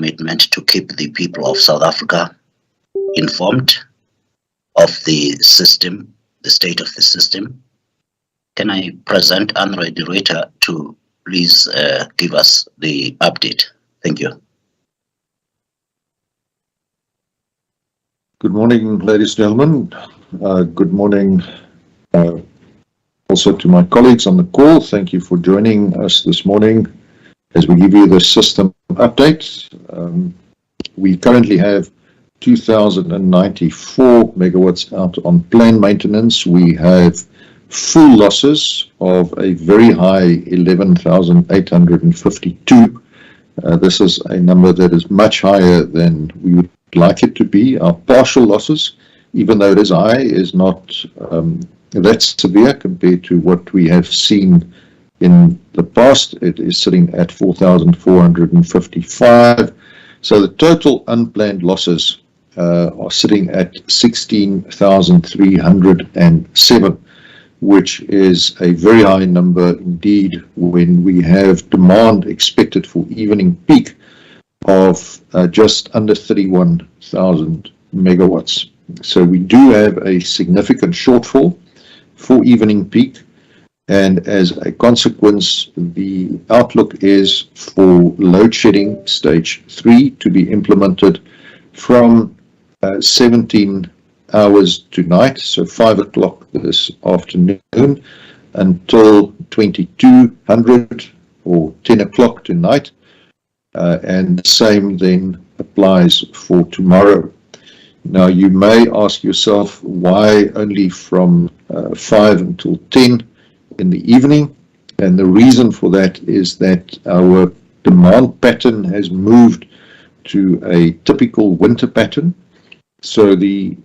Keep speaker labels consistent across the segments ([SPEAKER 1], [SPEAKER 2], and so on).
[SPEAKER 1] commitment to keep the people of South Africa informed of the system, the state of the system. Can I present André de Ruyter to please give us the update? Thank you.
[SPEAKER 2] Good morning, ladies and gentlemen. Good morning also to my colleagues on the call. Thank you for joining us this morning as we give you the system update. We currently have 2,094 megawatts out on planned maintenance. We have full losses of a very high 11,852. This is a number that is much higher than we would like it to be. Our partial losses, even though it is high, is not that severe compared to what we have seen in the past. It is sitting at 4,455. So the total unplanned losses are sitting at 16,307, which is a very high number indeed when we have demand expected for evening peak of just under 31,000 megawatts. So we do have a significant shortfall for evening peak, and as a consequence, the outlook is for load shedding stage 3 to be implemented from 17 hours tonight, so 5 o'clock this afternoon, until 2200 or 10 o'clock tonight, and the same then applies for tomorrow. Now you may ask yourself, why only from 5 until 10 in the evening? And the reason for that is that our demand pattern has moved to a typical winter pattern. So the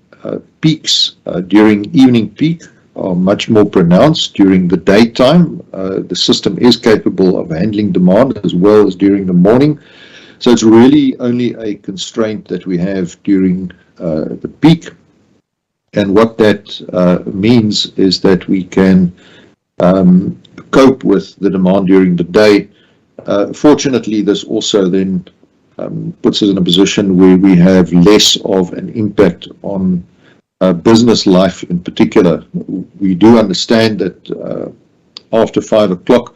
[SPEAKER 2] peaks during evening peak are much more pronounced during the daytime. The system is capable of handling demand as well as during the morning. So it's really only a constraint that we have during the peak. And what that means is that we can cope with the demand during the day. Fortunately, this also then puts us in a position where we have less of an impact on business life in particular. We do understand that after 5 o'clock,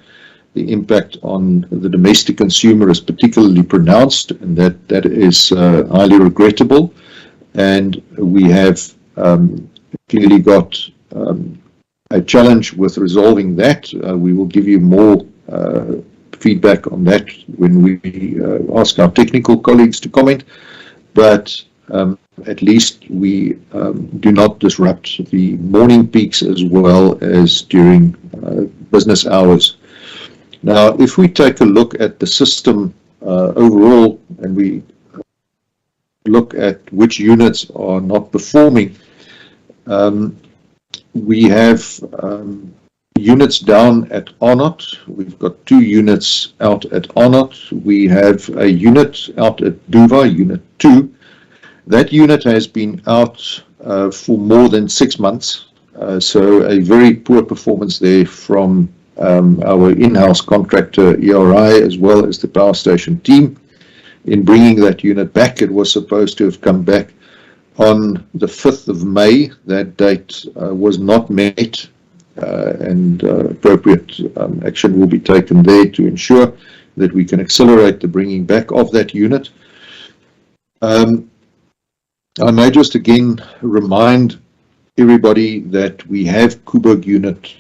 [SPEAKER 2] the impact on the domestic consumer is particularly pronounced, and that is highly regrettable. And we have clearly got a challenge with resolving that. We will give you more feedback on that when we ask our technical colleagues to comment, but at least we do not disrupt the morning peaks as well as during business hours. Now, if we take a look at the system overall, and we look at which units are not performing, we have units down at Arnott. We've got 2 units out at Arnott. We have a unit out at Duva, unit 2. That unit has been out for more than 6 months. So a very poor performance there from our in-house contractor ERI as well as the power station team in bringing that unit back. It was supposed to have come back on the 5th of May. That date was not met, and appropriate action will be taken there to ensure that we can accelerate the bringing back of that unit. I may just again remind everybody that we have Koeberg unit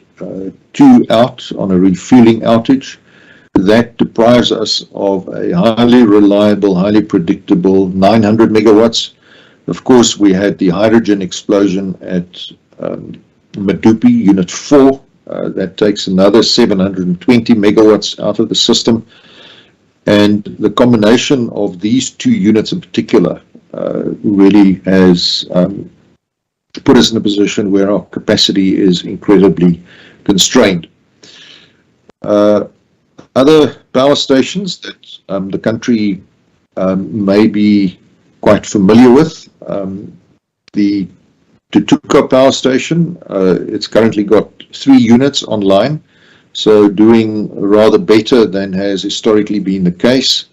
[SPEAKER 2] 2 out on a refueling outage. That deprives us of a highly reliable, highly predictable 900 megawatts. Of course, we had the hydrogen explosion at Medupi, unit 4. That takes another 720 megawatts out of the system. And the combination of these 2 units in particular really has put us in a position where our capacity is incredibly constrained. Other power stations that the country may be quite familiar with, the Tutuka power station, it's currently got 3 units online, so doing rather better than has historically been the case.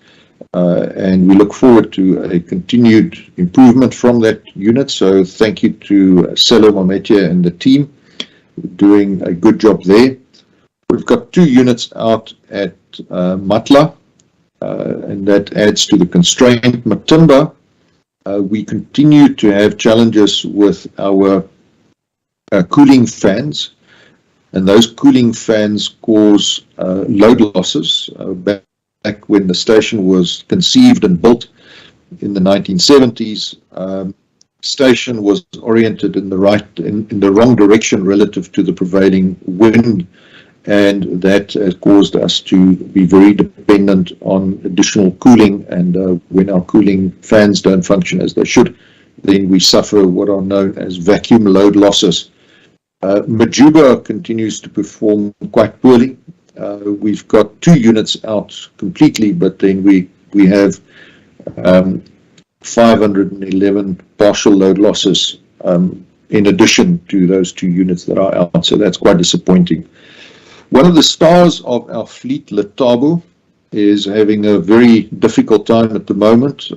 [SPEAKER 2] and we look forward to a continued improvement from that unit. So thank you to Selo Mametia and the team, doing a good job there. We've got 2 units out at Matla, and that adds to the constraint. Matimba, we continue to have challenges with our cooling fans, and those cooling fans cause load losses. Back when the station was conceived and built in the 1970s, station was oriented in the wrong direction relative to the prevailing wind, and that has caused us to be very dependent on additional cooling, and when our cooling fans don't function as they should, then we suffer what are known as vacuum load losses. Majuba continues to perform quite poorly. We've got 2 units out completely, but then we have 511 partial load losses in addition to those 2 units that are out, so that's quite disappointing. One of the stars of our fleet, Letabo, is having a very difficult time at the moment.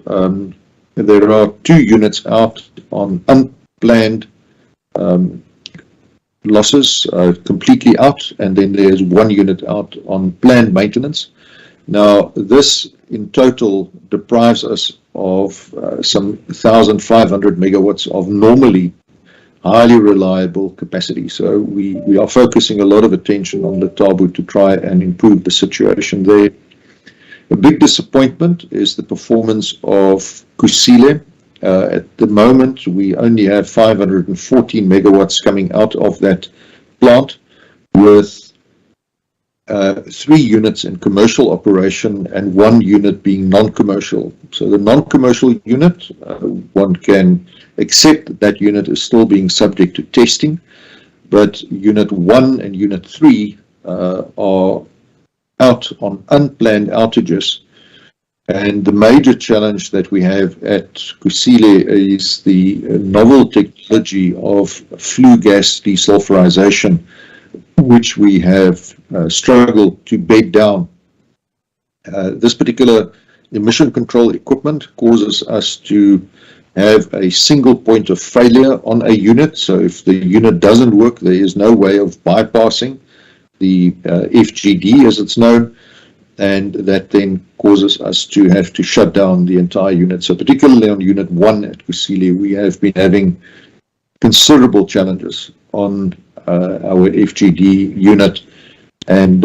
[SPEAKER 2] There are 2 units out on unplanned losses, completely out, and then there's 1 unit out on planned maintenance. Now, this in total deprives us of some 1,500 megawatts of normally highly reliable capacity. So we are focusing a lot of attention on Letabo to try and improve the situation there. A big disappointment is the performance of Kusile. At the moment, we only have 514 megawatts coming out of that plant, with 3 units in commercial operation and 1 unit being non-commercial. So the non-commercial unit, one can accept that unit is still being subject to testing, but Unit 1 and Unit 3 are out on unplanned outages. And the major challenge that we have at Kusile is the novel technology of flue gas desulfurization, which we have struggled to bed down. This particular emission control equipment causes us to have a single point of failure on a unit. So if the unit doesn't work, there is no way of bypassing the FGD, as it's known, and that then causes us to have to shut down the entire unit. So particularly on Unit 1 at Kusile, we have been having considerable challenges on our FGD unit, and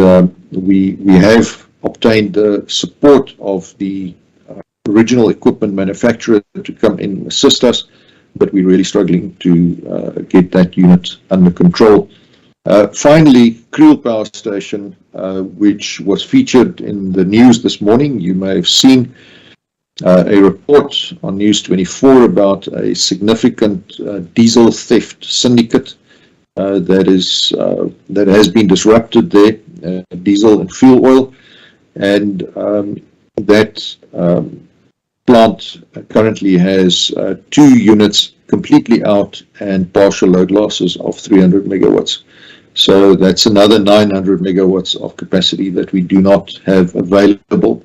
[SPEAKER 2] we have obtained the support of the original equipment manufacturer to come in and assist us, but we're really struggling to get that unit under control. Finally, Kriel Power Station, which was featured in the news this morning. You may have seen a report on News 24 about a significant diesel theft syndicate that has been disrupted there, diesel and fuel oil, and that plant currently has 2 units completely out and partial load losses of 300 megawatts. So that's another 900 megawatts of capacity that we do not have available.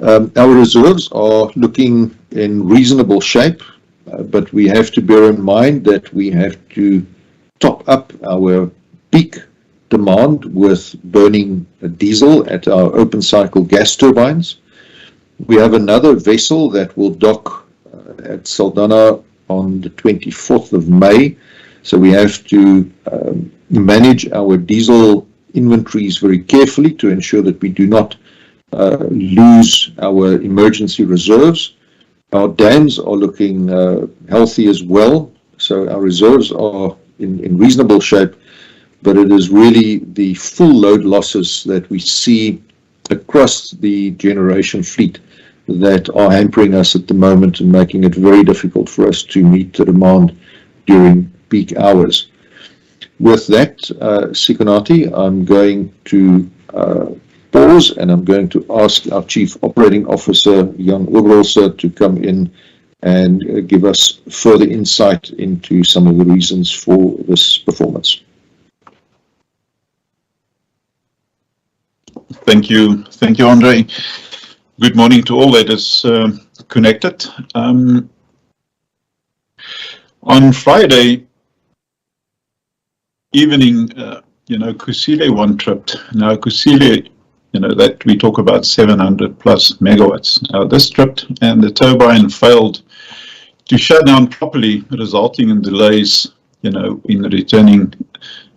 [SPEAKER 2] Our reserves are looking in reasonable shape, but we have to bear in mind that we have to top up our peak demand with burning diesel at our open cycle gas turbines. We have another vessel that will dock at Saldanha on the 24th of May. So we have to manage our diesel inventories very carefully to ensure that we do not lose our emergency reserves. Our dams are looking healthy as well, so our reserves are in reasonable shape, but it is really the full load losses that we see across the generation fleet that are hampering us at the moment and making it very difficult for us to meet the demand during peak hours. With that, Sikonati, I'm going to pause, and I'm going to ask our Chief Operating Officer, Jan Oberholzer, to come in and give us further insight into some of the reasons for this performance.
[SPEAKER 3] Thank you, André. Good morning to all that is connected. On Friday evening, Kusile one tripped. Now Kusile, that we talk about 700 plus megawatts. Now this tripped and the turbine failed to shut down properly, resulting in delays, in returning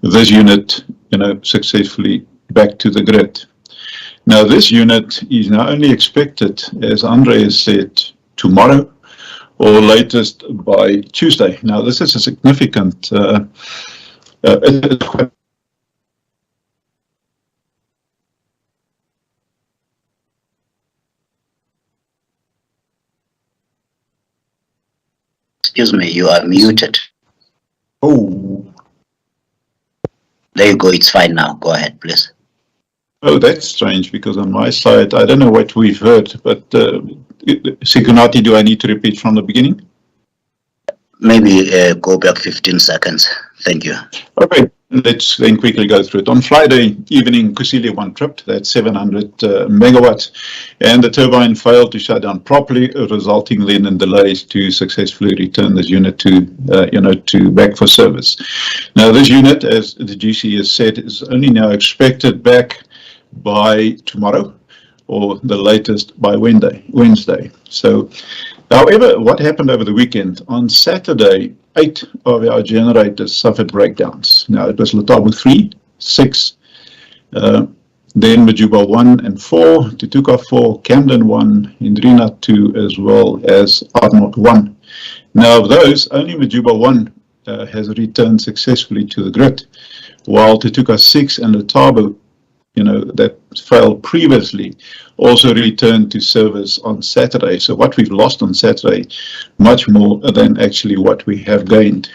[SPEAKER 3] this unit, successfully back to the grid. Now this unit is now only expected, as André has said, tomorrow or latest by Tuesday. Now this is a significant
[SPEAKER 1] Excuse me, you are muted.
[SPEAKER 3] Oh.
[SPEAKER 1] There you go, it's fine now. Go ahead, please.
[SPEAKER 3] Oh, that's strange, because on my side, I don't know what we've heard, but Sikunati, do I need to repeat from the beginning?
[SPEAKER 1] Maybe go back 15 seconds. Thank you.
[SPEAKER 3] Okay, let's then quickly go through it. On Friday evening, Kusile one tripped, that's 700 megawatts, and the turbine failed to shut down properly, resulting then in delays to successfully return this unit to, to back for service. Now, this unit, as the GC has said, is only now expected back by tomorrow, or the latest by Wednesday. So, however, what happened over the weekend? On Saturday, 8 of our generators suffered breakdowns. Now, it was Letaba 3, 6, then Majuba 1 and 4, Tutuka 4, Camden 1, Indrina 2, as well as Arnold 1. Now, of those, only Majuba 1 has returned successfully to the grid, while Tutuka 6 and Letaba, that failed previously, also returned to service on Saturday. So what we've lost on Saturday, much more than actually what we have gained.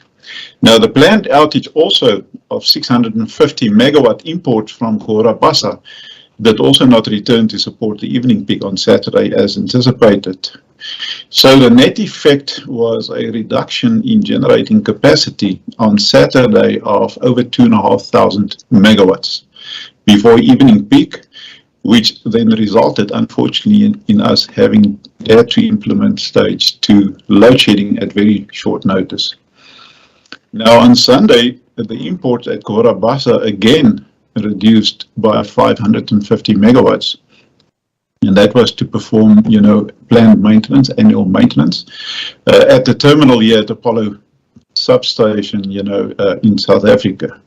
[SPEAKER 3] Now, the planned outage also of 650 megawatt imports from Koeberg did also not return to support the evening peak on Saturday as anticipated. So the net effect was a reduction in generating capacity on Saturday of over 2,500 megawatts before evening peak, which then resulted, unfortunately, in us having had to implement stage 2 load shedding at very short notice. Now, on Sunday, the imports at Koeberg again reduced by 550 megawatts, and that was to perform, planned maintenance, annual maintenance, at the terminal here at Apollo substation, in South Africa.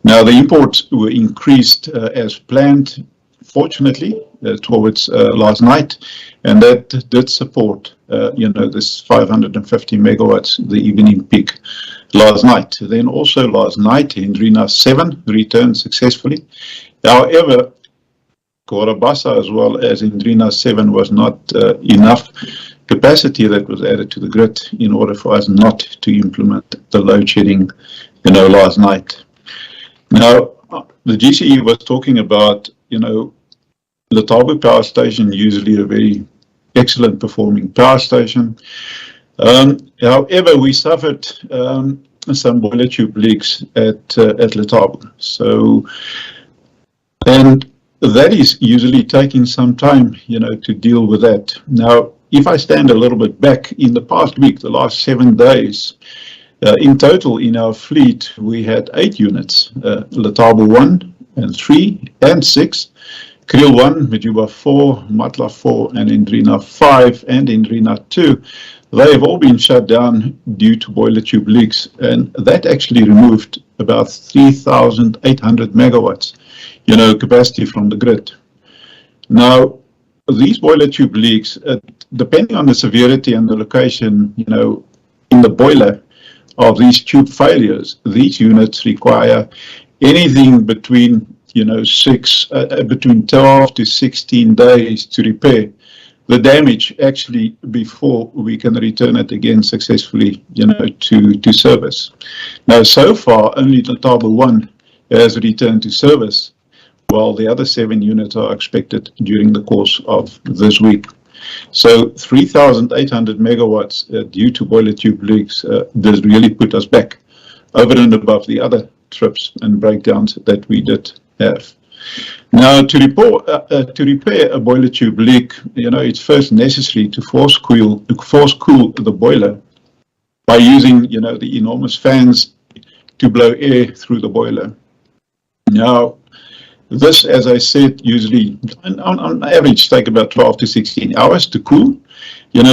[SPEAKER 3] Now, the imports were increased as planned, fortunately, towards last night, and that did support, this 550 megawatts, the evening peak last night. Then also last night, Indrina 7 returned successfully. However, Koeberg as well as Indrina 7 was not enough capacity that was added to the grid in order for us not to implement the load shedding, last night. Now, the GCE was talking about, Letaba power station, usually a very excellent performing power station. However, we suffered some boiler tube leaks at Letaba. So, and that is usually taking some time, to deal with that. Now, if I stand a little bit back, in the past week, the last 7 days, in total in our fleet, we had 8 units, Letaba 1 and 3 and 6, Kriel 1, Majuba 4, Matla 4, and Indrina 5 and Indrina 2. They have all been shut down due to boiler tube leaks, and that actually removed about 3,800 megawatts, capacity from the grid. Now, these boiler tube leaks, depending on the severity and the location, in the boiler of these tube failures, these units require anything between, between 12 to 16 days to repair the damage actually before we can return it again successfully, to service. Now, so far, only the Letaba 1 has returned to service, while the other 7 units are expected during the course of this week. So 3,800 megawatts due to boiler tube leaks does really put us back over and above the other trips and breakdowns that we did have. Now, to repair a boiler tube leak, it's first necessary to force cool the boiler by using, the enormous fans to blow air through the boiler. Now, this, as I said, usually on average take about 12 to 16 hours to cool,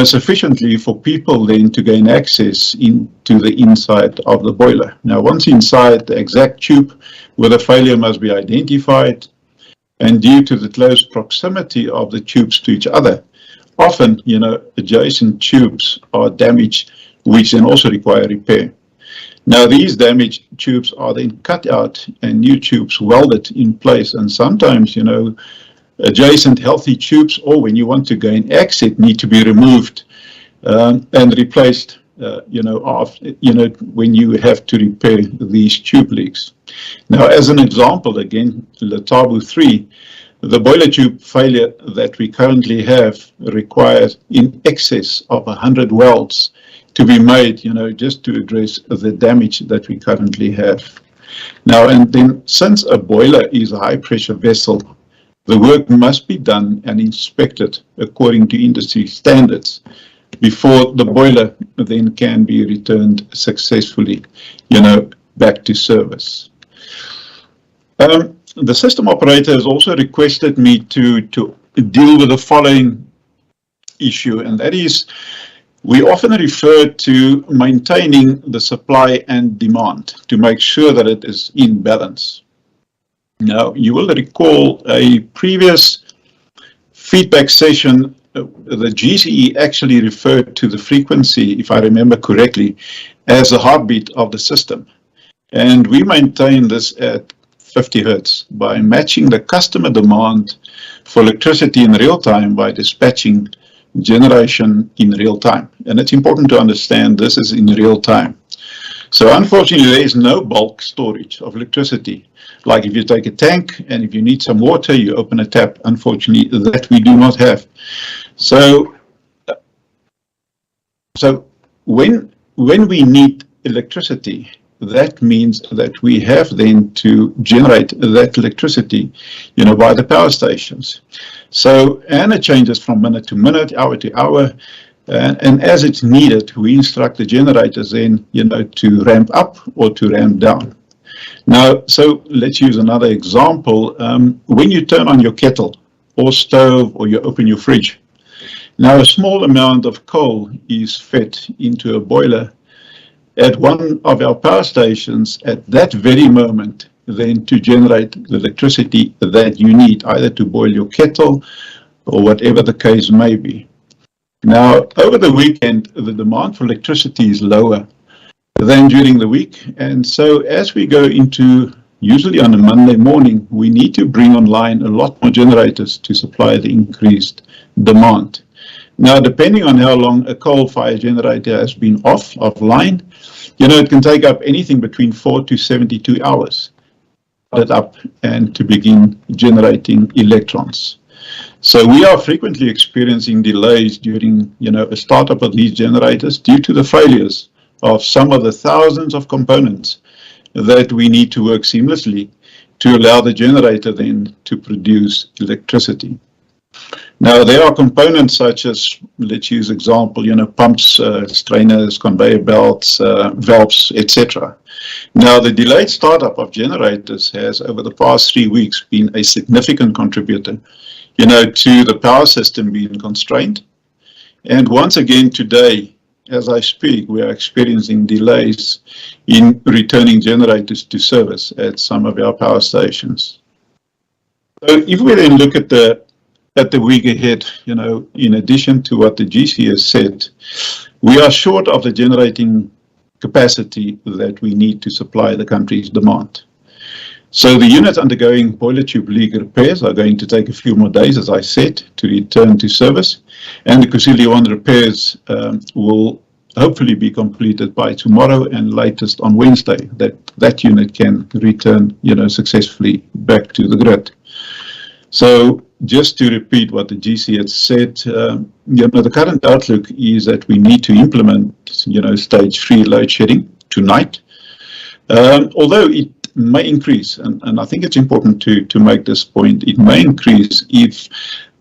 [SPEAKER 3] sufficiently for people then to gain access into the inside of the boiler. Now, once inside, the exact tube where the failure must be identified, and due to the close proximity of the tubes to each other, often, adjacent tubes are damaged, which then also require repair. Now, these damaged tubes are then cut out and new tubes welded in place, and sometimes, adjacent healthy tubes, or when you want to gain access, need to be removed and replaced, when you have to repair these tube leaks. Now, as an example, again, Letabo 3, the boiler tube failure that we currently have requires in excess of 100 welds to be made, just to address the damage that we currently have. Now, and then since a boiler is a high pressure vessel, the work must be done and inspected according to industry standards before the boiler then can be returned successfully, back to service. The system operator has also requested me to deal with the following issue, and that is, we often refer to maintaining the supply and demand to make sure that it is in balance. Now, you will recall a previous feedback session, the GCE actually referred to the frequency, if I remember correctly, as the heartbeat of the system. And we maintain this at 50 hertz by matching the customer demand for electricity in real time by dispatching generation in real time. And it's important to understand this is in real time. So unfortunately, there is no bulk storage of electricity. Like if you take a tank and if you need some water, you open a tap. Unfortunately, that we do not have. So when we need electricity, that means that we have then to generate that electricity, by the power stations. So, and it changes from minute to minute, hour to hour, and as it's needed, we instruct the generators then, to ramp up or to ramp down. Now, so let's use another example. When you turn on your kettle or stove or you open your fridge, now a small amount of coal is fed into a boiler at one of our power stations at that very moment, then to generate the electricity that you need, either to boil your kettle or whatever the case may be. Now, over the weekend, the demand for electricity is lower than during the week. And so as we go into, usually on a Monday morning, we need to bring online a lot more generators to supply the increased demand. Now, depending on how long a coal-fired generator has been offline, it can take up anything between 4 to 72 hours to start up and to begin generating electrons. So we are frequently experiencing delays during, a startup of these generators due to the failures of some of the thousands of components that we need to work seamlessly to allow the generator then to produce electricity. Now, there are components such as, let's use example, pumps, strainers, conveyor belts, valves, etc. Now, the delayed startup of generators has, over the past 3 weeks, been a significant contributor, to the power system being constrained. And once again today, as I speak, we are experiencing delays in returning generators to service at some of our power stations. So if we then look at the week ahead, in addition to what the GC has said, we are short of the generating capacity that we need to supply the country's demand. So the units undergoing boiler tube leak repairs are going to take a few more days, as I said, to return to service. And the Kusile 1 repairs will hopefully be completed by tomorrow and latest on Wednesday, that unit can return, successfully back to the grid. So just to repeat what the GC had said, the current outlook is that we need to implement, stage 3 load shedding tonight. Although it may increase, and I think it's important to make this point. It may increase if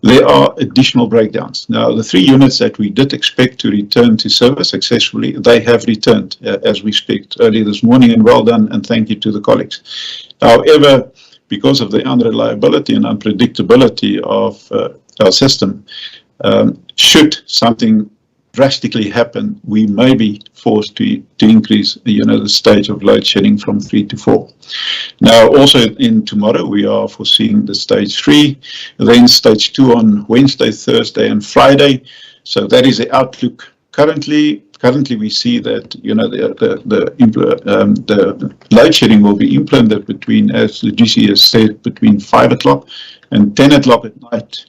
[SPEAKER 3] there are additional breakdowns. Now, the 3 units that we did expect to return to service successfully, they have returned as we speak early this morning, and well done, and thank you to the colleagues. However, because of the unreliability and unpredictability of our system, should something drastically happen, we may be forced to increase, the stage of load shedding from 3 to 4. Now, also in tomorrow, we are foreseeing the stage 3, then stage 2 on Wednesday, Thursday, and Friday. So that is the outlook currently. Currently, we see that the load shedding will be implemented between, as the GC has said, between 5 o'clock and 10 o'clock at night.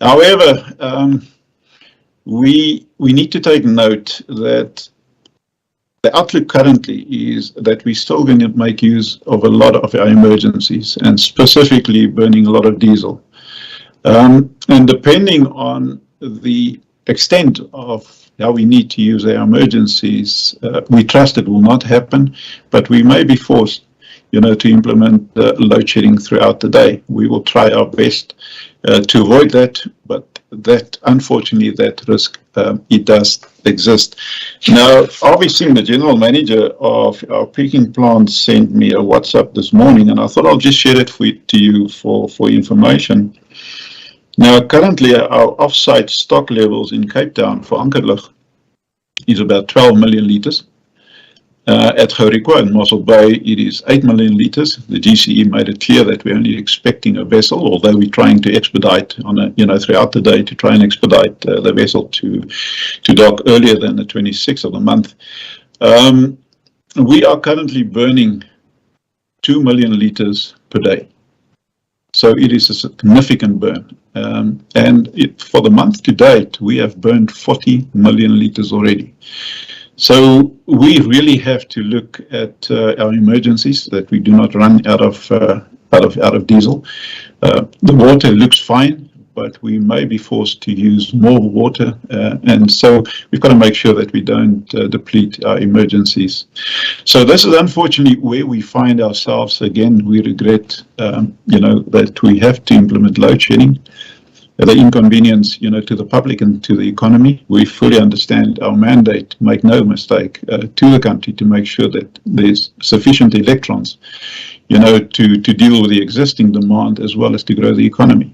[SPEAKER 3] However, we need to take note that the outlook currently is that we're still going to make use of a lot of our emergencies, and specifically burning a lot of diesel. And depending on the extent of how we need to use our emergencies, we trust it will not happen, but we may be forced, to implement load shedding throughout the day. We will try our best to avoid that, but that, unfortunately, that risk, it does exist. Now, obviously, the general manager of our picking plant sent me a WhatsApp this morning, and I thought I'll just share it to you for information. Now, currently, our off-site stock levels in Cape Town for Ankerlig is about 12 million litres. At Ruyter and Mossel Bay, it is 8 million litres. The GCE made it clear that we're only expecting a vessel, although we're trying to expedite on throughout the day to try and expedite the vessel to dock earlier than the 26th of the month. We are currently burning 2 million litres per day. So it is a significant burn. For the month to date, we have burned 40 million litres already. So we really have to look at our emergencies, that we do not run out of diesel. The water looks fine, but we may be forced to use more water, and so we've got to make sure that we don't deplete our emergencies. So this is unfortunately where we find ourselves. Again, we regret, that we have to implement load shedding. The inconvenience, to the public and to the economy. We fully understand our mandate, make no mistake, to the country to make sure that there's sufficient electrons, to deal with the existing demand as well as to grow the economy.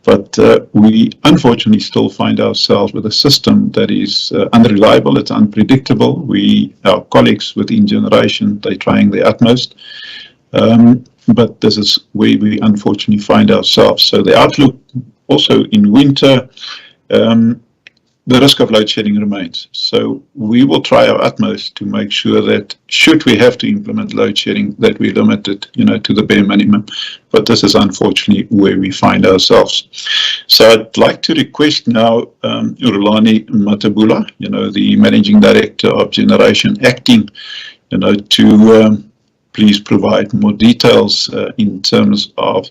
[SPEAKER 3] But we unfortunately still find ourselves with a system that is unreliable, it's unpredictable. Our colleagues within generation, they're trying their utmost. But this is where we unfortunately find ourselves. So the outlook also in winter, the risk of load shedding remains. So we will try our utmost to make sure that should we have to implement load shedding, that we limit it, to the bare minimum. But this is unfortunately where we find ourselves. So I'd like to request now Urulani Matabula, the Managing Director of Generation Acting, to please provide more details in terms of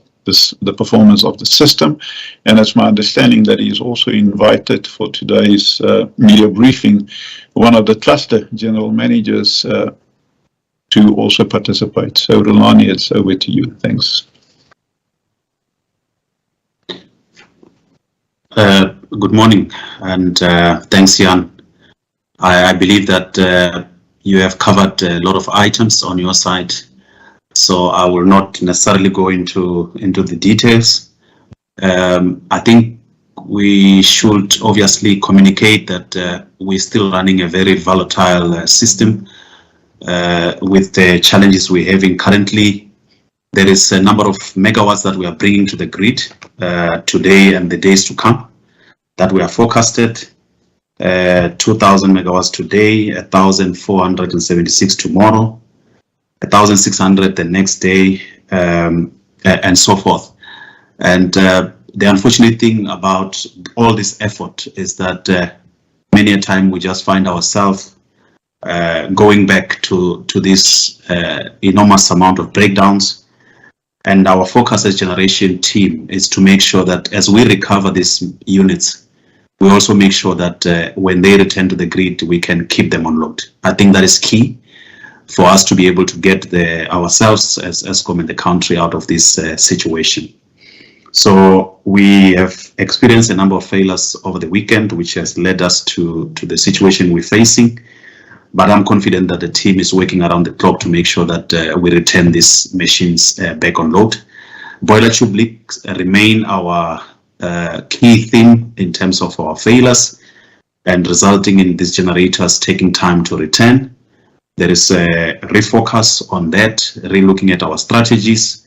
[SPEAKER 3] the performance of the system. And it's my understanding that he is also invited for today's media briefing, one of the cluster general managers, to also participate. So Rulani, it's over to you. Thanks.
[SPEAKER 4] Good morning, and thanks, Jan. I believe that you have covered a lot of items on your side, so I will not necessarily go into the details. I think we should obviously communicate that we're still running a very volatile system with the challenges we're having currently. There is a number of megawatts that we are bringing to the grid today and the days to come that we are forecasted. 2,000 megawatts today, 1,476 tomorrow, 1,600 the next day, and so forth. And the unfortunate thing about all this effort is that many a time we just find ourselves going back to this enormous amount of breakdowns. And our focus as generation team is to make sure that as we recover these units, we also make sure that when they return to the grid, we can keep them on load. I think that is key for us to be able to get ourselves as Eskom and the country out of this situation. So we have experienced a number of failures over the weekend, which has led us to the situation we're facing. But I'm confident that the team is working around the clock to make sure that we return these machines back on load. Boiler tube leaks remain our key theme in terms of our failures, and resulting in these generators taking time to return. There is a refocus on that, re-looking at our strategies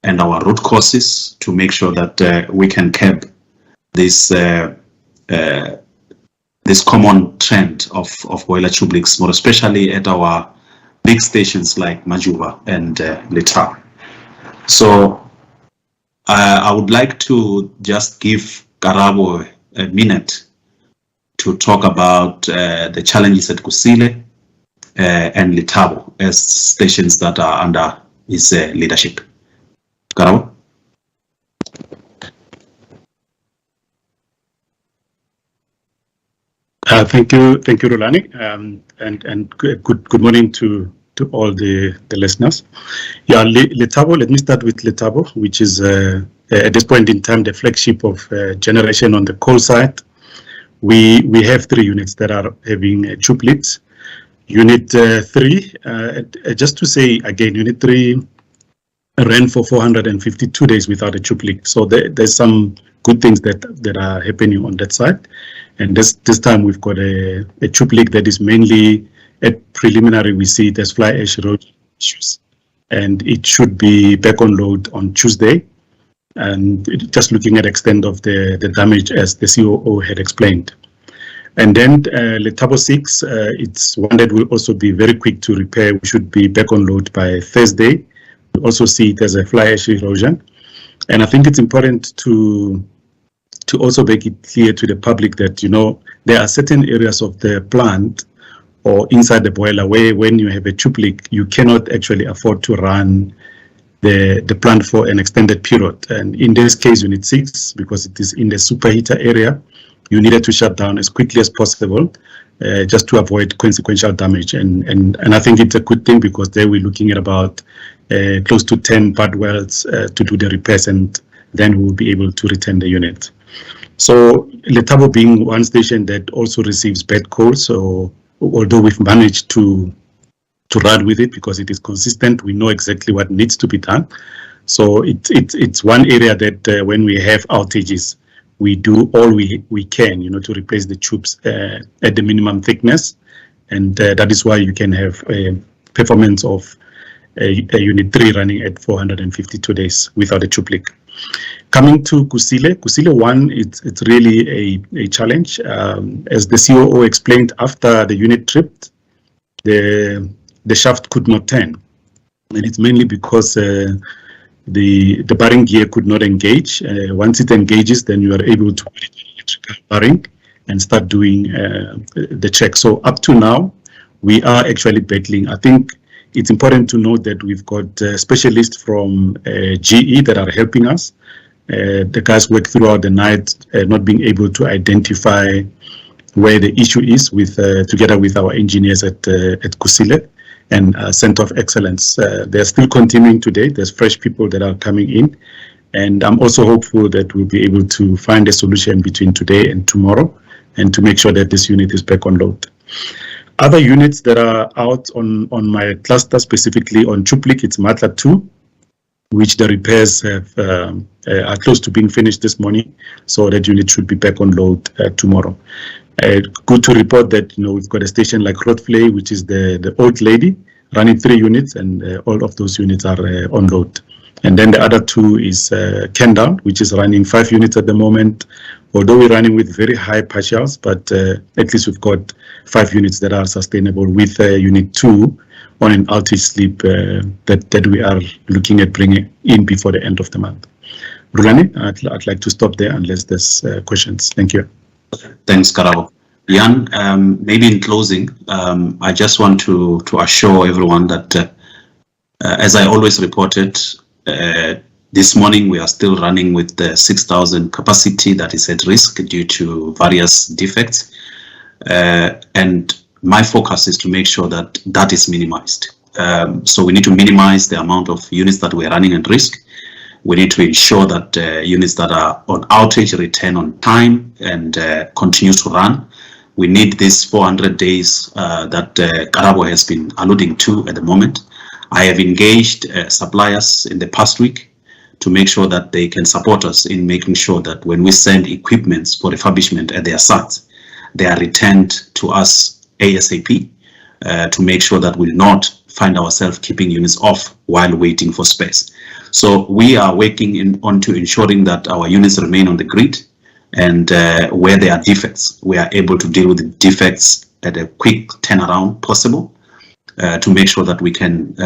[SPEAKER 4] and our root causes to make sure that we can curb this this common trend of boiler tube leaks, more especially at our big stations like Majuba and Letaba. So I would like to just give Karabo a minute to talk about the challenges at Kusile and Letaba as stations that are under his leadership. Karabo?
[SPEAKER 5] Thank you, Rulani, and good morning to all the listeners. Yeah, Letaba. Let me start with Letaba, which is at this point in time the flagship of generation on the coal side. We have 3 units that are having tube leaks. Unit 3, just to say again, Unit 3 ran for 452 days without a tube leak. So there's some good things that are happening on that side. And this time we've got a tube leak that is mainly at preliminary. We see there's fly ash road issues, and it should be back on load on Tuesday. And just looking at extent of the damage as the COO had explained. And then Letaba 6, it's one that will also be very quick to repair. We should be back on load by Thursday. We also see it as a fly ash erosion. And I think it's important to also make it clear to the public that, you know, there are certain areas of the plant or inside the boiler where when you have a tube leak, you cannot actually afford to run the plant for an extended period. And in this case, Unit 6, because it is in the superheater area, you needed to shut down as quickly as possible just to avoid consequential damage. And I think it's a good thing because there we're looking at about close to 10 bad wells to do the repairs, and then we'll be able to return the unit. So Letaba being one station that also receives bad coal, so although we've managed to run with it because it is consistent, we know exactly what needs to be done. So it's one area that when we have outages, we do all we can, you know, to replace the tubes at the minimum thickness, and that is why you can have a performance of a Unit 3 running at 452 days without a tube leak. Coming to Kusile 1, it's really a challenge. As the COO explained, after the unit tripped, the shaft could not turn, and it's mainly because the bearing gear could not engage. Once it engages, then you are able to put it in electrical bearing and start doing the check. So up to now, we are actually battling. I think it's important to note that we've got specialists from GE that are helping us. The guys work throughout the night, not being able to identify where the issue is, with together with our engineers at Kusile and Center of Excellence. They're still continuing today. There's fresh people that are coming in, and I'm also hopeful that we'll be able to find a solution between today and tomorrow, and to make sure that this unit is back on load. Other units that are out on my cluster, specifically on tube leak, it's Matla 2, which the repairs are close to being finished this morning, so that unit should be back on load tomorrow. Good to report that, you know, we've got a station like Rotvlei, which is the old lady, running 3 units, and all of those units are on load. And then the other 2 is Kendall, which is running 5 units at the moment, although we're running with very high partials, but at least we've got 5 units that are sustainable, with Unit 2 on an outage sleep that we are looking at bringing in before the end of the month. Rulani, I'd like to stop there unless there's questions. Thank you.
[SPEAKER 4] Thanks, Karabo. Jan, maybe in closing, I just want to assure everyone that, as I always reported, this morning we are still running with the 6,000 capacity that is at risk due to various defects. And my focus is to make sure that that is minimized. So we need to minimize the amount of units that we're running at risk. We need to ensure that units that are on outage return on time and continue to run. We need these 400 days that Karabo has been alluding to at the moment. I have engaged suppliers in the past week to make sure that they can support us in making sure that when we send equipments for refurbishment at their sites, they are returned to us ASAP to make sure that we'll not find ourselves keeping units off while waiting for space. So we are working on to ensuring that our units remain on the grid, and where there are defects, we are able to deal with the defects at a quick turnaround possible to make sure that we can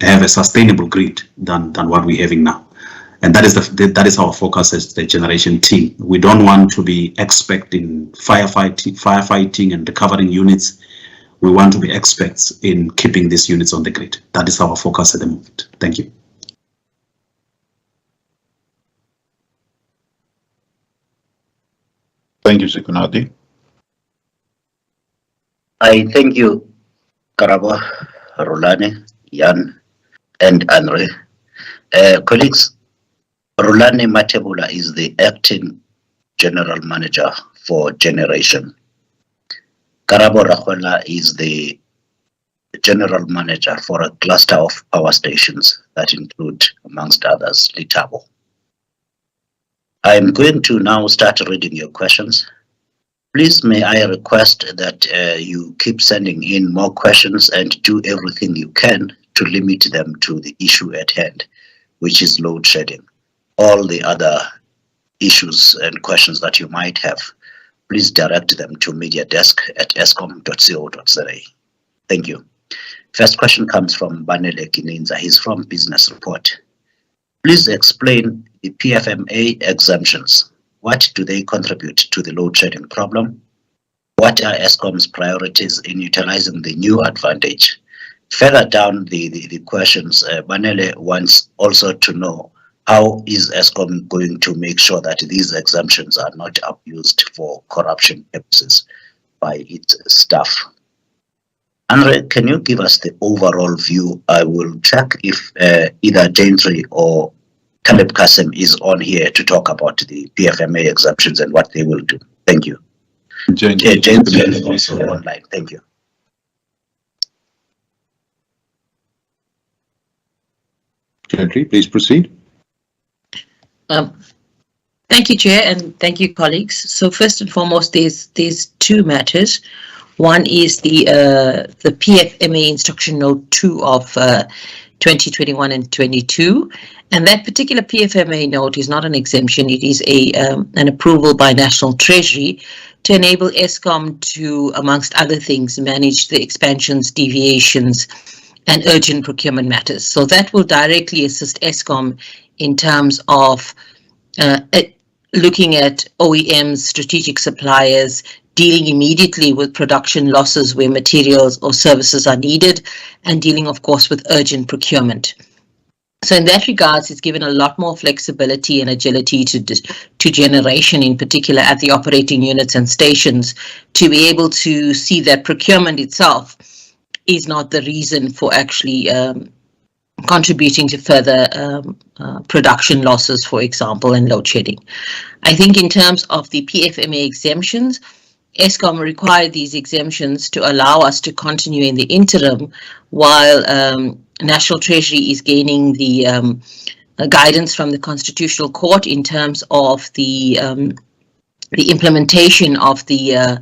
[SPEAKER 4] have a sustainable grid than what we're having now. And that is our focus as the generation team. We don't want to be expecting firefighting and recovering units. We want to be experts in keeping these units on the grid. That is our focus at the moment. Thank you.
[SPEAKER 3] Thank you, Sekunati.
[SPEAKER 1] I thank you, Karabo, Rulani, Jan, and André. Colleagues, Rulani Matebula is the acting general manager for generation. Karabo Rakwela is the general manager for a cluster of power stations that include, amongst others, Letabo. I'm going to now start reading your questions. Please may I request that you keep sending in more questions and do everything you can to limit them to the issue at hand, which is load shedding. All the other issues and questions that you might have, please direct them to mediadesk@eskom.co.za. Thank you. First question comes from Banele Kininza. He's from Business Report. Please explain the PFMA exemptions. What do they contribute to the load shedding problem? What are Eskom's priorities in utilizing the new advantage? Further down the questions, Banele wants also to know, how is Eskom going to make sure that these exemptions are not abused for corruption purposes by its staff? André, can you give us the overall view? I will check if either Gentry or Caleb Kassem is on here to talk about the PFMA exemptions and what they will do. Thank you. Gentry is also online. Thank you.
[SPEAKER 2] Gentry, please proceed.
[SPEAKER 6] Thank you, Chair, and thank you, colleagues. So first and foremost, there's two matters. One is the PFMA Instruction Note 2 of 2021 and 22, and that particular PFMA note is not an exemption. It is an approval by National Treasury to enable Eskom to, amongst other things, manage the expansions, deviations, and urgent procurement matters. So that will directly assist Eskom in terms of looking at OEMs, strategic suppliers, dealing immediately with production losses where materials or services are needed, and dealing, of course, with urgent procurement. So in that regards, it's given a lot more flexibility and agility to generation, in particular at the operating units and stations, to be able to see that procurement itself is not the reason for actually contributing to further production losses, for example, and load shedding. I think in terms of the PFMA exemptions, Eskom required these exemptions to allow us to continue in the interim while National Treasury is gaining the guidance from the Constitutional Court in terms of the implementation of the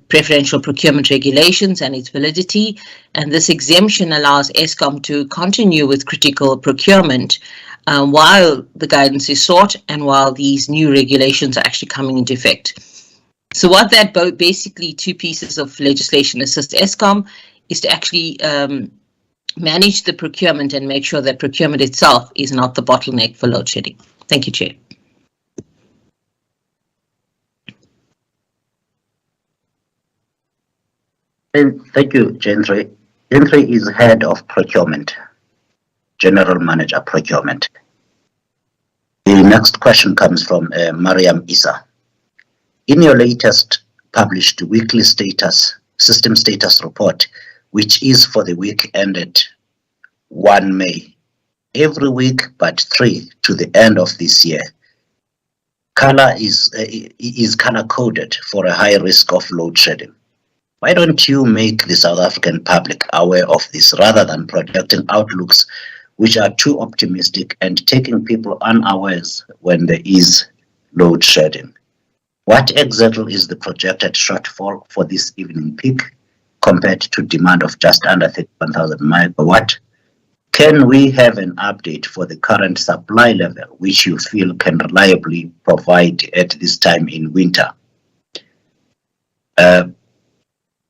[SPEAKER 6] preferential procurement regulations and its validity. And this exemption allows Eskom to continue with critical procurement while the guidance is sought and while these new regulations are actually coming into effect. So what that basically two pieces of legislation assist Eskom is to actually manage the procurement and make sure that procurement itself is not the bottleneck for load shedding. Thank you, Chair.
[SPEAKER 1] Thank you, Gentry. Gentry is head of procurement, general manager procurement. The next question comes from Mariam Issa. In your latest published weekly system status report, which is for the week ended 1 May. Every week but 3 to the end of this year. Color is color coded for a high risk of load shedding. Why don't you make the South African public aware of this rather than projecting outlooks which are too optimistic and taking people unawares when there is load shedding? What exactly is the projected shortfall for this evening peak compared to demand of just under 31,000 megawatt? Can we have an update for the current supply level which you feel can reliably provide at this time in winter?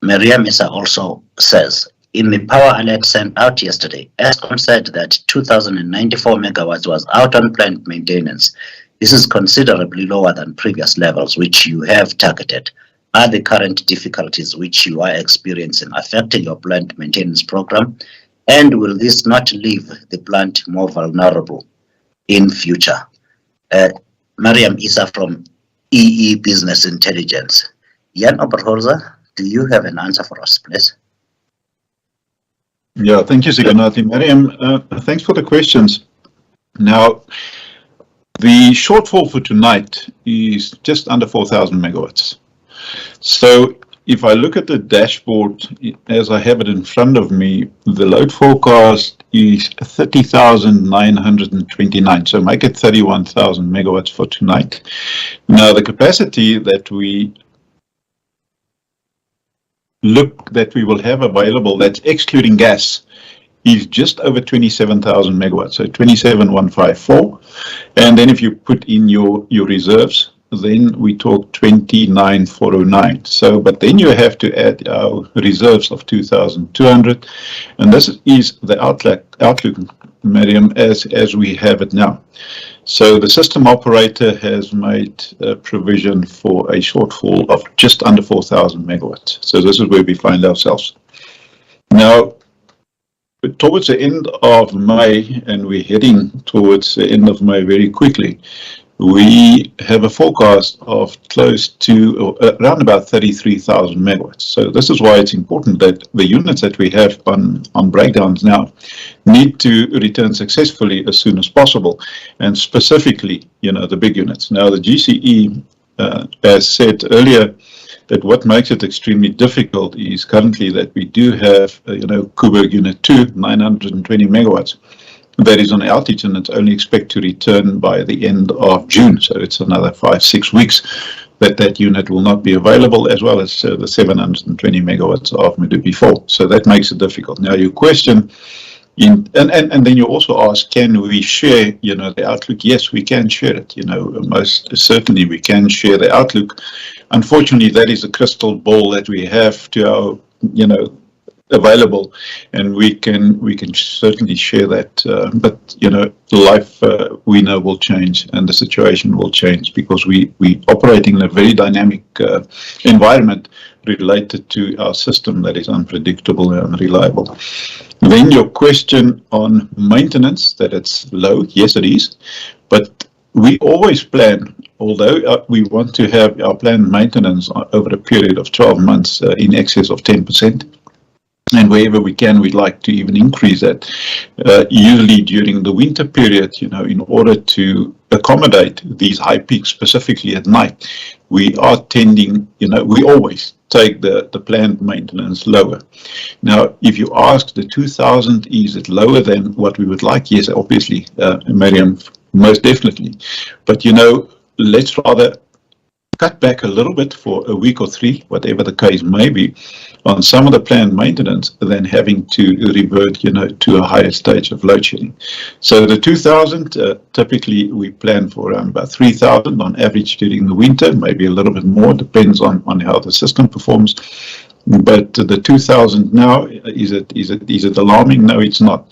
[SPEAKER 1] Mariam Issa also says, in the power alert sent out yesterday, Eskom said that 2,094 megawatts was out on plant maintenance. This is considerably lower than previous levels which you have targeted. Are the current difficulties which you are experiencing affecting your plant maintenance program? And will this not leave the plant more vulnerable in future? Mariam Issa from EE Business Intelligence. Jan Oberholzer, do you have an answer for us, please?
[SPEAKER 3] Yeah, thank you, Siganati. Mariam, thanks for the questions. Now, the shortfall for tonight is just under 4,000 megawatts. So if I look at the dashboard as I have it in front of me, the load forecast is 30,929. So make it 31,000 megawatts for tonight. Now, the capacity that we will have available, that's excluding gas, is just over 27,000 megawatts, so 27,154. And then if you put in your reserves, then we talk 29,409. So, but then you have to add our reserves of 2,200, and this is the outlook, Mariam, as we have it now. So the system operator has made a provision for a shortfall of just under 4,000 megawatts. So this is where we find ourselves. Now, towards the end of May, and we're heading towards the end of May very quickly, we have a forecast of close to around about 33,000 megawatts. So this is why it's important that the units that we have on breakdowns now need to return successfully as soon as possible, and specifically, the big units. Now, the GCE, as said earlier, that what makes it extremely difficult is currently that we do have, Koeberg Unit 2, 920 megawatts. That is on outage, and it's only expected to return by the end of June. So it's another 5-6 weeks that unit will not be available, as well as the 720 megawatts of Medupi 4. So that makes it difficult. Now, your question, and then you also ask, can we share, the outlook? Yes, we can share it. Most certainly we can share the outlook. Unfortunately, that is a crystal ball that we have to our, available, and we can certainly share that, but life we know will change, and the situation will change, because we operating in a very dynamic environment related to our system that is unpredictable and unreliable. Then your question on maintenance, that it's low, yes it is, but we always plan, although we want to have our planned maintenance over a period of 12 months in excess of 10%. And wherever we can, we'd like to even increase that. Usually during the winter period, in order to accommodate these high peaks, specifically at night, we are tending, we always take the planned maintenance lower. Now, if you ask the 2,000, is it lower than what we would like? Yes, obviously, Mariam, most definitely. But, let's rather cut back a little bit for a week or 3, whatever the case may be, on some of the planned maintenance than having to revert, to a higher stage of load shedding. So the 2,000, typically we plan for around about 3,000 on average during the winter, maybe a little bit more, depends on how the system performs. But the 2,000 now, is it alarming? No, it's not.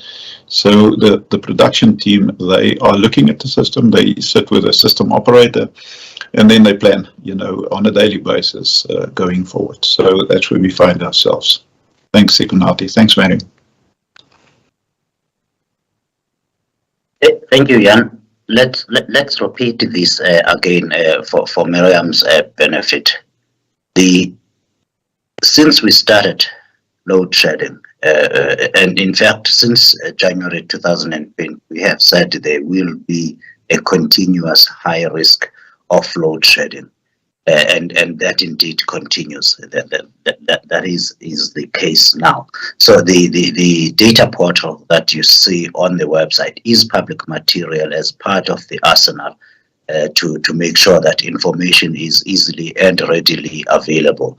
[SPEAKER 3] So the production team, they are looking at the system, they sit with a system operator, and then they plan, on a daily basis going forward. So that's where we find ourselves. Thanks, Sikunati. Thanks, Mary.
[SPEAKER 1] Thank you, Jan. Let's repeat this again for Miriam's benefit. Since we started load shedding. And in fact, since January 2020, we have said there will be a continuous high risk of load shedding. And that indeed continues. That is the case now. So the data portal that you see on the website is public material as part of the arsenal to make sure that information is easily and readily available.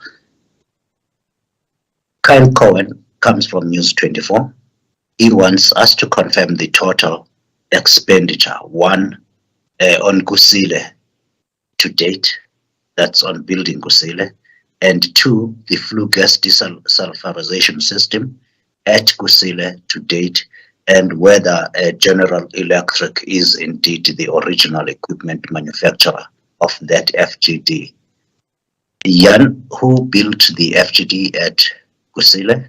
[SPEAKER 1] Kyle Cohen comes from News 24. He wants us to confirm the total expenditure, one, on Kusile to date, that's on building Kusile, and two, the flue gas desulfurization system at Kusile to date, and whether General Electric is indeed the original equipment manufacturer of that FGD. Jan, who built the FGD at Kusile,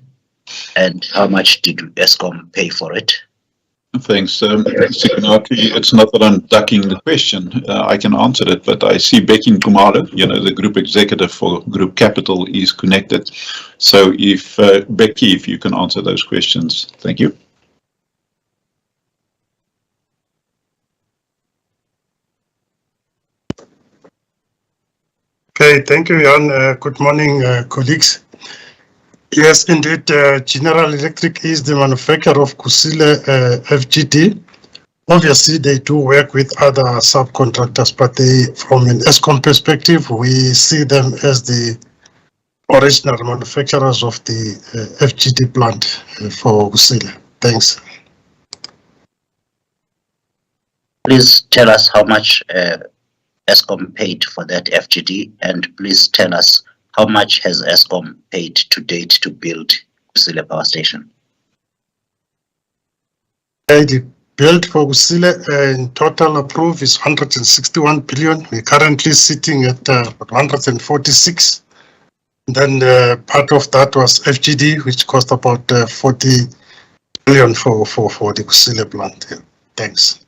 [SPEAKER 1] and how much did Eskom pay for it?
[SPEAKER 3] Thanks, it's not that I'm ducking the question. I can answer it, but I see Becky Nkumalo, the group executive for Group Capital, is connected. So if Becky, if you can answer those questions, thank you.
[SPEAKER 7] Okay, thank you, Jan. Good morning, colleagues. Yes, indeed, General Electric is the manufacturer of Kusile FGD. Obviously, they do work with other subcontractors, but from an Eskom perspective, we see them as the original manufacturers of the FGD plant for Kusile. Thanks.
[SPEAKER 1] Please tell us how much Eskom paid for that FGD, and please tell us how much has Eskom paid to date to build Kusile Power Station?
[SPEAKER 7] The build for Kusile in total approved is 161 billion. We're currently sitting at 146. Then part of that was FGD, which cost about 40 billion for the Kusile plant. Yeah. Thanks.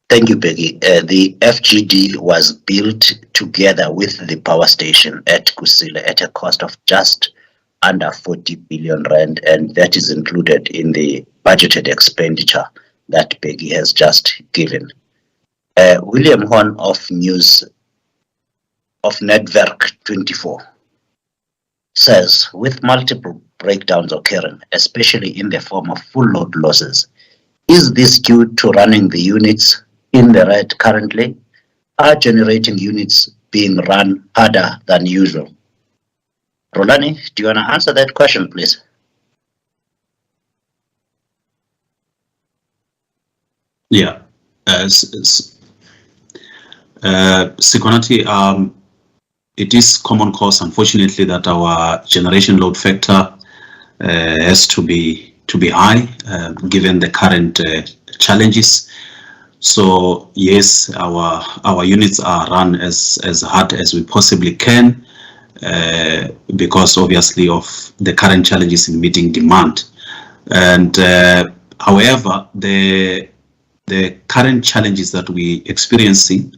[SPEAKER 1] Thank you, Peggy. The FGD was built together with the power station at Kusile at a cost of just under 40 billion rand, and that is included in the budgeted expenditure that Peggy has just given. William Horn of Netwerk 24 says, with multiple breakdowns occurring, especially in the form of full load losses, is this due to running the units in the red currently? Are generating units being run harder than usual? Rolani, do you want to answer that question, please?
[SPEAKER 4] Yeah. Sekonati, it is common cause, unfortunately, that our generation load factor has to be high, given the current challenges. So yes, our units are run as hard as we possibly can, because obviously of the current challenges in meeting demand. And however, the current challenges that we experiencing,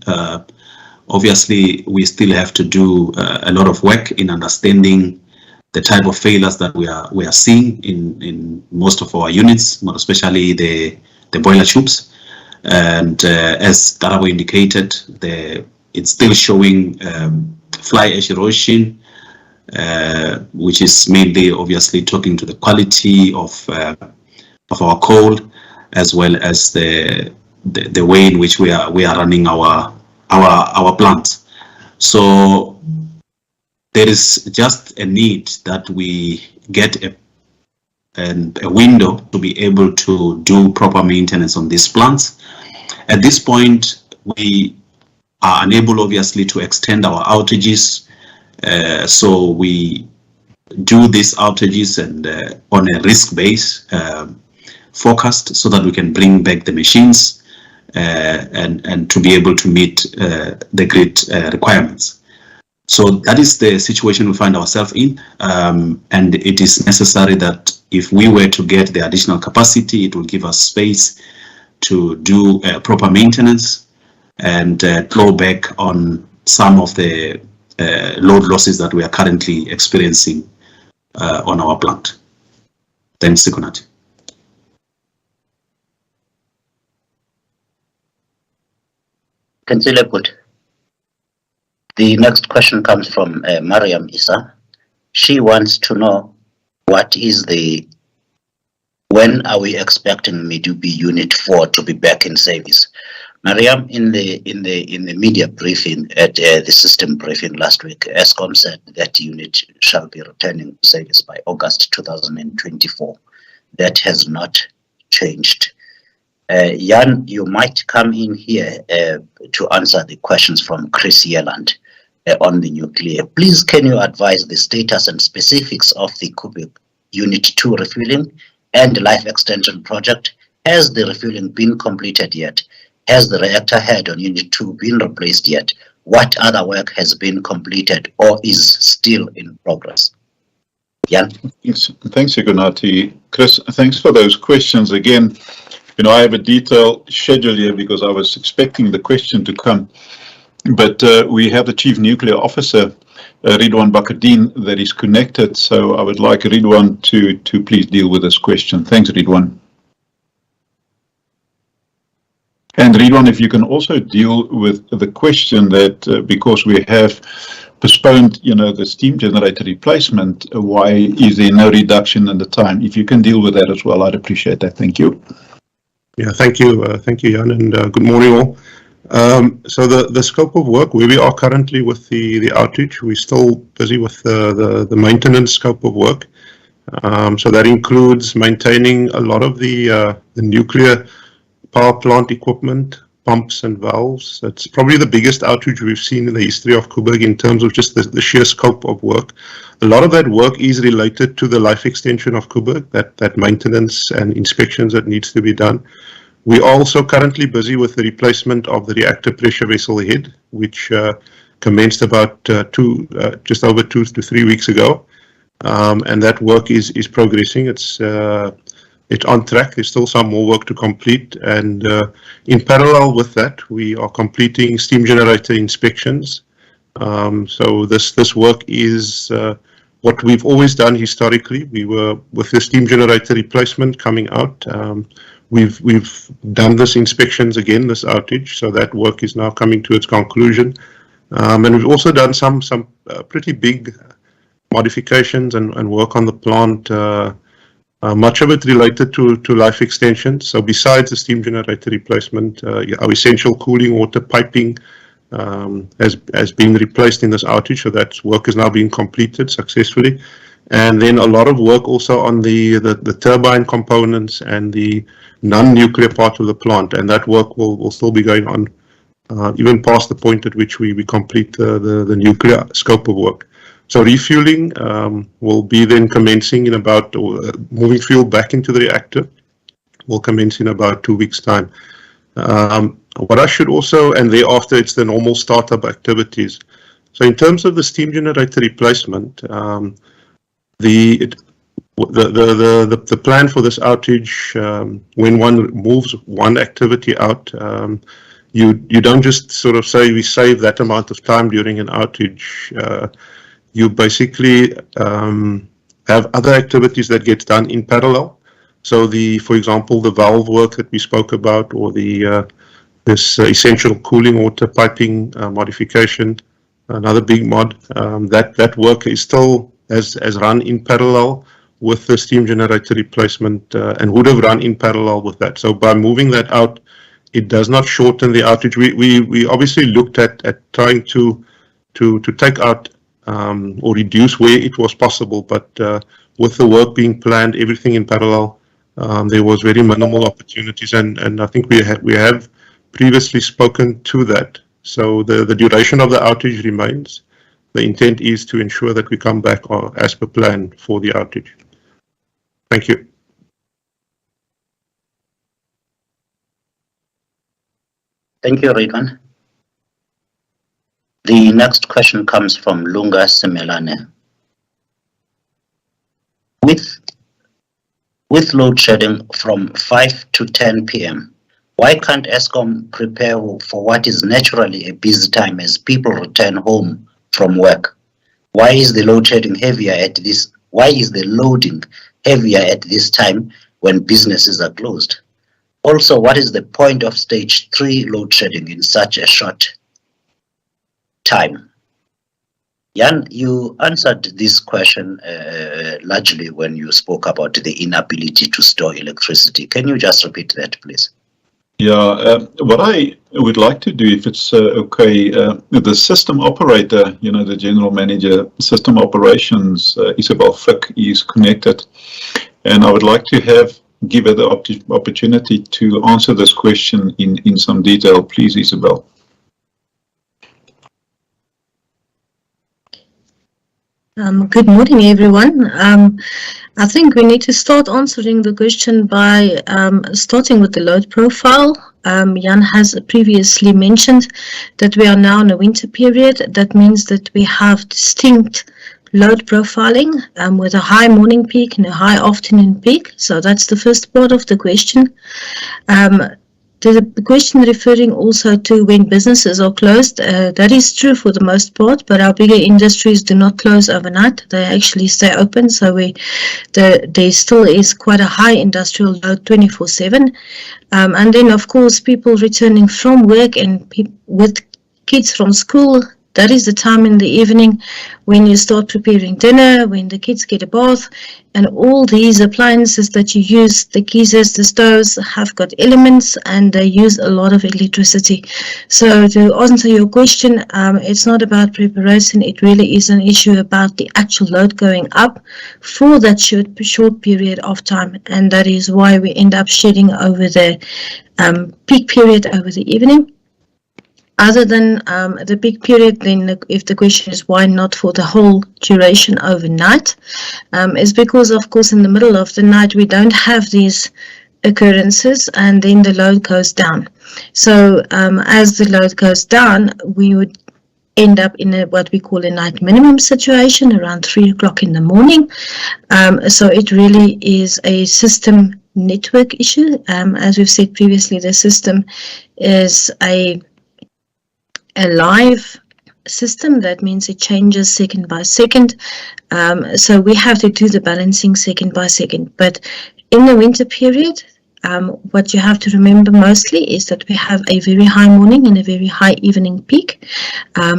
[SPEAKER 4] obviously we still have to do a lot of work in understanding the type of failures that we are seeing in most of our units, more especially the boiler tubes. And as Darabo indicated, it's still showing fly ash erosion, which is mainly obviously talking to the quality of our coal, as well as the way in which we are running our plants. So there is just a need that we get a window to be able to do proper maintenance on these plants. At this point, we are unable, obviously, to extend our outages. So we do these outages and on a risk base forecast, so that we can bring back the machines and to be able to meet the grid requirements. So that is the situation we find ourselves in, and it is necessary that if we were to get the additional capacity, it will give us space to do proper maintenance and claw back on some of the load losses that we are currently experiencing on our plant. Thanks, Sikunati.
[SPEAKER 1] The next question comes from Mariam Issa. She wants to know when are we expecting Medupi Unit 4 to be back in service? Mariam, in the media briefing at the system briefing last week, Eskom said that unit shall be returning to service by August 2024. That has not changed. Jan, you might come in here to answer the questions from Chris Yeland on the nuclear. Please, can you advise the status and specifics of the Koeberg Unit 2 refueling and life extension project? Has the refueling been completed yet? Has the reactor head on Unit 2 been replaced yet? What other work has been completed or is still in progress? Jan?
[SPEAKER 3] Thanks, Sikunati. Chris, thanks for those questions again. I have a detailed schedule here because I was expecting the question to come. But we have the Chief Nuclear Officer, Ridwan Bakardine, that is connected. So I would like Ridwan to please deal with this question. Thanks, Ridwan. And Ridwan, if you can also deal with the question that because we have postponed, the steam generator replacement, why is there no reduction in the time? If you can deal with that as well, I'd appreciate that. Thank you.
[SPEAKER 8] Yeah, thank you, Jan, and good morning all. So the scope of work, where we are currently with the outage, we're still busy with the maintenance scope of work. So that includes maintaining a lot of the nuclear power plant equipment, pumps and valves. That's probably the biggest outage we've seen in the history of Koeberg in terms of just the sheer scope of work. A lot of that work is related to the life extension of Koeberg, that maintenance and inspections that needs to be done. We are also currently busy with the replacement of the reactor pressure vessel head, which commenced about just over 2 to 3 weeks ago, and that work is progressing. It's on track. There's still some more work to complete, and in parallel with that, we are completing steam generator inspections. So this work is what we've always done historically. We were with the steam generator replacement coming out. We've done this inspections again, this outage, so that work is now coming to its conclusion. And we've also done some pretty big modifications and work on the plant, much of it related to life extension. So besides the steam generator replacement, our essential cooling water piping has been replaced in this outage, so that work is now being completed successfully. And then a lot of work also on the turbine components and the non-nuclear part of the plant, and that work will still be going on even past the point at which we complete the nuclear scope of work. So refueling will be then commencing in about, moving fuel back into the reactor will commence in about 2 weeks' time. What I should also, and thereafter it's the normal startup activities. So in terms of the steam generator replacement, the plan for this outage, when one moves one activity out, you don't just sort of say we save that amount of time during an outage. You basically have other activities that get done in parallel. So for example, the valve work that we spoke about, or this essential cooling water piping modification, another big mod, that work is still as run in parallel with the steam generator replacement, and would have run in parallel with that. So by moving that out, it does not shorten the outage. We obviously looked at trying to take out or reduce where it was possible, but with the work being planned, everything in parallel, there was very minimal opportunities, and I think we have previously spoken to that. So the duration of the outage remains. The intent is to ensure that we come back as per plan for the outage. Thank you.
[SPEAKER 1] Thank you, Ridwan. The next question comes from Lunga Semelane. With load shedding from 5 to 10 p.m., why can't Eskom prepare for what is naturally a busy time as people return home from work? Why is the load shedding heavier at this Why is the loading heavier at this time when businesses are closed? Also, what is the point of stage 3 load shedding in such a short time? Jan, you answered this question largely when you spoke about the inability to store electricity. Can you just repeat that, please?
[SPEAKER 3] Yeah, what I would like to do, if it's okay, the system operator, you know, the general manager, system operations, Isabel Frick, is connected. And I would like to give her the opportunity to answer this question in some detail. Please, Isabel.
[SPEAKER 9] Good morning, everyone. I think we need to start answering the question by starting with the load profile. Jan has previously mentioned that we are now in a winter period. That means that we have distinct load profiling with a high morning peak and a high afternoon peak. So that's the first part of the question. The question referring also to when businesses are closed, that is true for the most part, but our bigger industries do not close overnight. They actually stay open, so there still is quite a high industrial load 24/7. And then, of course, people returning from work and with kids from school, that is the time in the evening when you start preparing dinner, when the kids get a bath, and all these appliances that you use, the geysers, the stoves, have got elements and they use a lot of electricity. So to answer your question, it's not about preparation, it really is an issue about the actual load going up for that short period of time, and that is why we end up shedding over the peak period over the evening. Other than the peak period, then if the question is why not for the whole duration overnight, is because, of course, in the middle of the night, we don't have these occurrences and then the load goes down. So as the load goes down, we would end up in what we call a night minimum situation around 3 o'clock in the morning. So it really is a system network issue. As we've said previously, the system is a live system. That means it changes second by second. So we have to do the balancing second by second. But in the winter period, what you have to remember mostly is that we have a very high morning and a very high evening peak.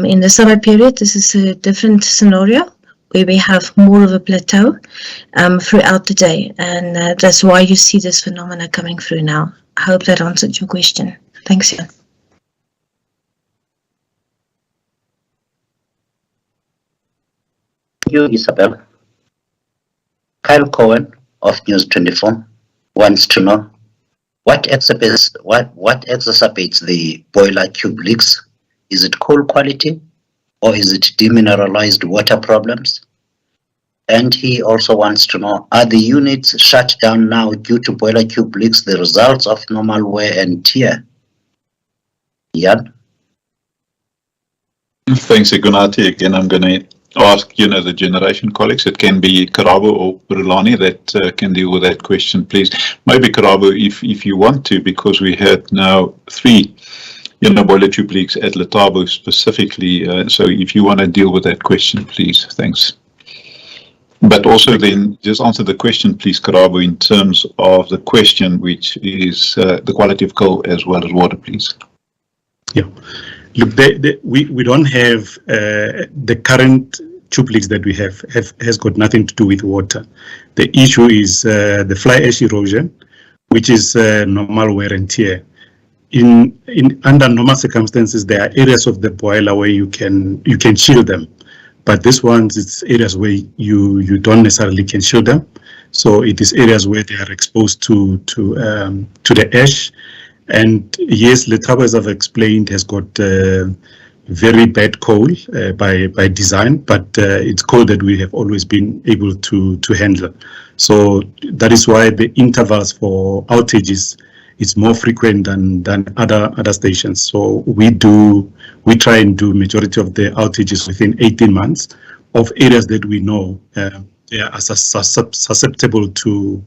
[SPEAKER 9] In the summer period, this is a different scenario where we have more of a plateau throughout the day. And that's why you see this phenomena coming through now. I hope that answered your question. Thanks, Jan.
[SPEAKER 1] You, Isabel. Kyle Cohen of News 24 wants to know what exacerbates the boiler cube leaks. Is it coal quality or is it demineralized water problems? And he also wants to know, are the units shut down now due to boiler cube leaks the results of normal wear and tear? Jan?
[SPEAKER 3] Thanks, Igunati. Again, I'm going to ask, the generation colleagues. It can be Karabo or Rulani that can deal with that question, please. Maybe Karabo, if you want to, because we had now 3, boiler tube leaks at Letabo specifically. So if you want to deal with that question, please. Thanks. But also then just answer the question, please, Karabo, in terms of the question, which is the quality of coal as well as water, please.
[SPEAKER 5] Yeah. Look, we don't have the current tube leaks that we have has got nothing to do with water. The issue is the fly ash erosion, which is normal wear and tear. Under normal circumstances, there are areas of the boiler where you can shield them, but this one, it's areas where you don't necessarily can shield them. So it is areas where they are exposed to the ash. And yes, Letabo, as I've explained, has got very bad coal by design, but it's coal that we have always been able to handle. So that is why the intervals for outages is more frequent than other stations. So we try and do majority of the outages within 18 months of areas that we know they are susceptible to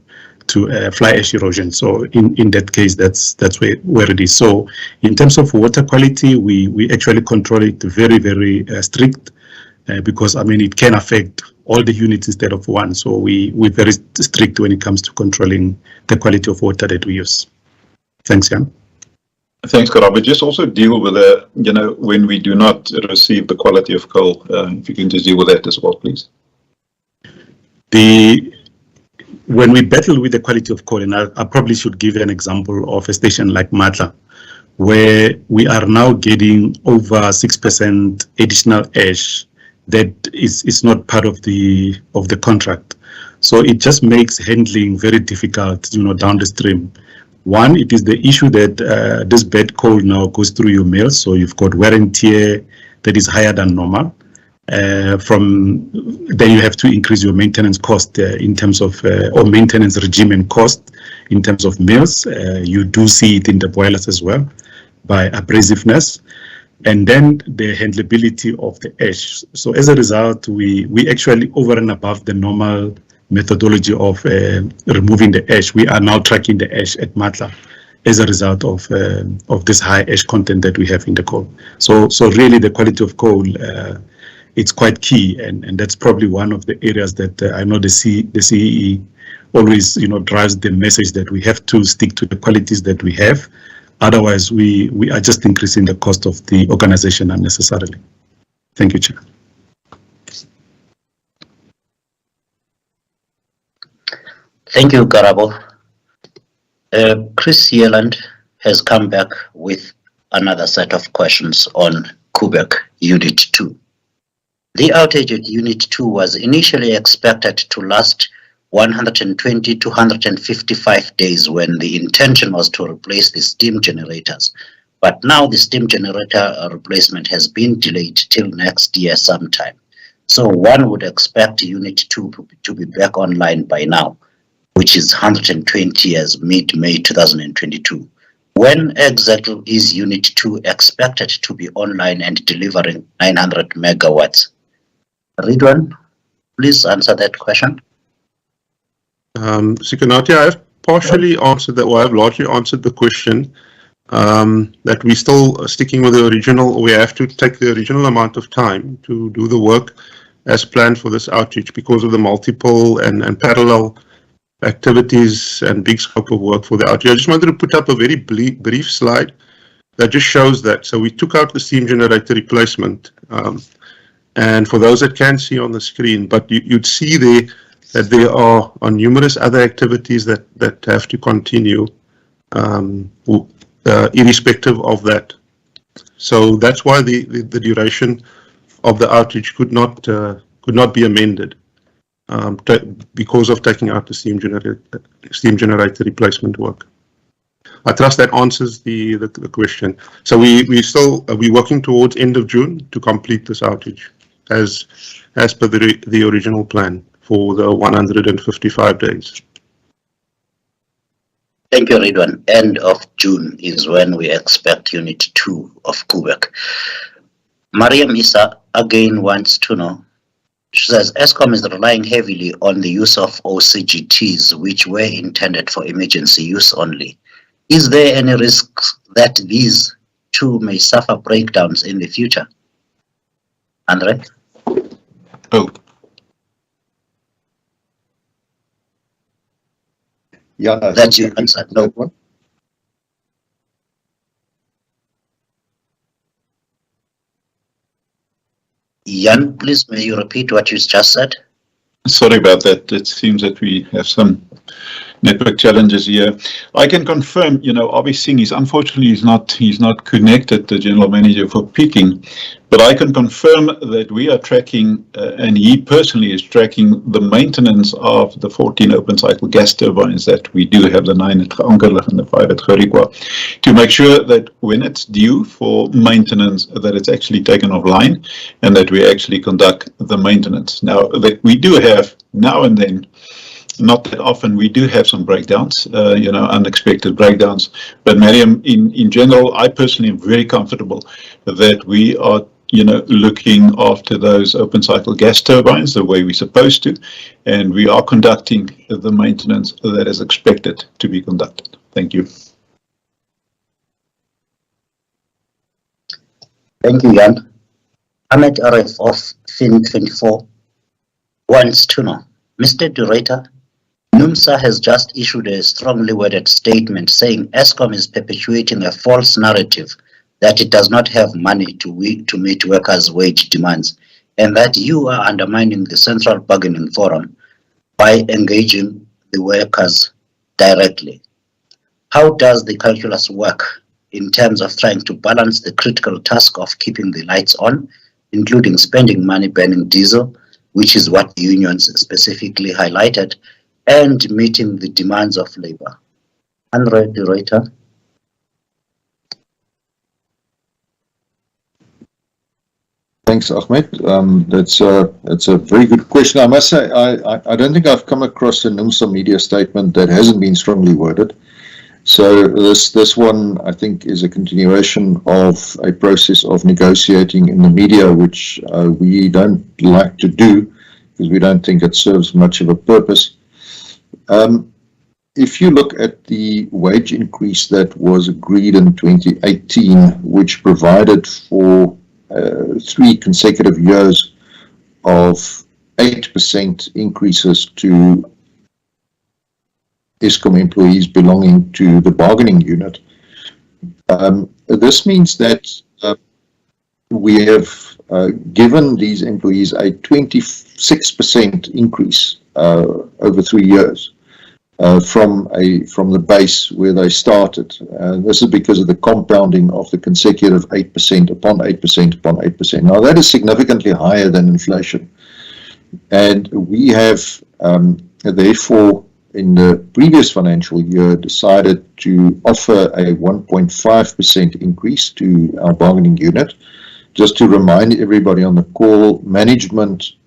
[SPEAKER 5] fly ash erosion. So in that case, that's where it is. So in terms of water quality, we actually control it very, very strict. because I mean it can affect all the units instead of one. So we're very strict when it comes to controlling the quality of water that we use. Thanks, Jan.
[SPEAKER 3] Thanks, Koeberg. Just also deal with when we do not receive the quality of coal. If you can just deal with that as well, please.
[SPEAKER 5] When we battle with the quality of coal, and I probably should give an example of a station like Matla, where we are now getting over 6% additional ash that is not part of the contract. So it just makes handling very difficult, down the stream. One, it is the issue that this bad coal now goes through your mills, so you've got wear and tear that is higher than normal. Then you have to increase your maintenance cost in terms of or maintenance regime and cost in terms of mills. You do see it in the boilers as well by abrasiveness, and then the handleability of the ash. So as a result, we actually over and above the normal methodology of removing the ash. We are now tracking the ash at Matla as a result of this high ash content that we have in the coal. So really the quality of coal, it's quite key, and that's probably one of the areas that I know the CEE always drives the message that we have to stick to the qualities that we have. Otherwise, we are just increasing the cost of the organization unnecessarily. Thank you, Chair.
[SPEAKER 1] Thank you, Karabo. Chris Yeland has come back with another set of questions on Koeberg Unit 2. The outage at Unit 2 was initially expected to last 120 to 155 days when the intention was to replace the steam generators. But now the steam generator replacement has been delayed till next year sometime. So one would expect Unit 2 to be back online by now, which is 120 years, mid-May 2022. When exactly is Unit 2 expected to be online and delivering 900 megawatts? Ridwan, please answer that question.
[SPEAKER 8] Sikanati, I have partially answered that, or I have largely answered the question, that we're still sticking with the original. We have to take the original amount of time to do the work as planned for this outage because of the multiple and parallel activities and big scope of work for the outage. I just wanted to put up a very brief slide that just shows that. So we took out the steam generator replacement, and for those that can see on the screen, but you'd see there that there are numerous other activities that have to continue irrespective of that. So that's why the duration of the outage could not be amended because of taking out the steam generator replacement work. I trust that answers the question. So we're working towards end of June to complete this outage as per the original plan for the 155 days.
[SPEAKER 1] Thank you, Ridwan. End of June is when we expect Unit 2 of Koeberg. Mariam Issa again wants to know. She says Eskom is relying heavily on the use of OCGTs, which were intended for emergency use only. Is there any risk that these two may suffer breakdowns in the future? André?
[SPEAKER 3] Oh.
[SPEAKER 2] Yeah,
[SPEAKER 1] That you answered. No. Jan, please, may you repeat what you just said?
[SPEAKER 3] Sorry about that. It seems that we have some network challenges here. I can confirm, Abhi Singh is unfortunately he's not connected, the general manager for picking, but I can confirm that we are tracking, and he personally is tracking the maintenance of the 14 open cycle gas turbines that we do have, the 9 at Ankerlig and the 5 at Gerikwa, to make sure that when it's due for maintenance, that it's actually taken offline and that we actually conduct the maintenance. Now, that we do have now and then, not that often, we do have some breakdowns, unexpected breakdowns. But Mariam, in general, I personally am very comfortable that we are, looking after those open cycle gas turbines the way we're supposed to, and we are conducting the maintenance that is expected to be conducted. Thank you.
[SPEAKER 1] Thank you, Jan. Ahmed Arif of Fin24 wants to know, Mr. Director, NUMSA has just issued a strongly worded statement saying Eskom is perpetuating a false narrative that it does not have money to meet workers' wage demands, and that you are undermining the Central Bargaining Forum by engaging the workers directly. How does the calculus work in terms of trying to balance the critical task of keeping the lights on, including spending money burning diesel, which is what the unions specifically highlighted, and meeting the demands of labor? André, the Ruyter.
[SPEAKER 2] Thanks, Ahmed. That's a very good question. I must say, I don't think I've come across a NUMSA media statement that hasn't been strongly worded. So this one, I think, is a continuation of a process of negotiating in the media, which we don't like to do because we don't think it serves much of a purpose. If you look at the wage increase that was agreed in 2018, which provided for 3 consecutive years of 8% increases to Eskom employees belonging to the bargaining unit. This means that we have given these employees a 26% increase over 3 years from the base where they started. This is because of the compounding of the consecutive 8% upon 8% upon 8%. Now that is significantly higher than inflation, and we have therefore in the previous financial year decided to offer a 1.5% increase to our bargaining unit. Just to remind everybody on the call, management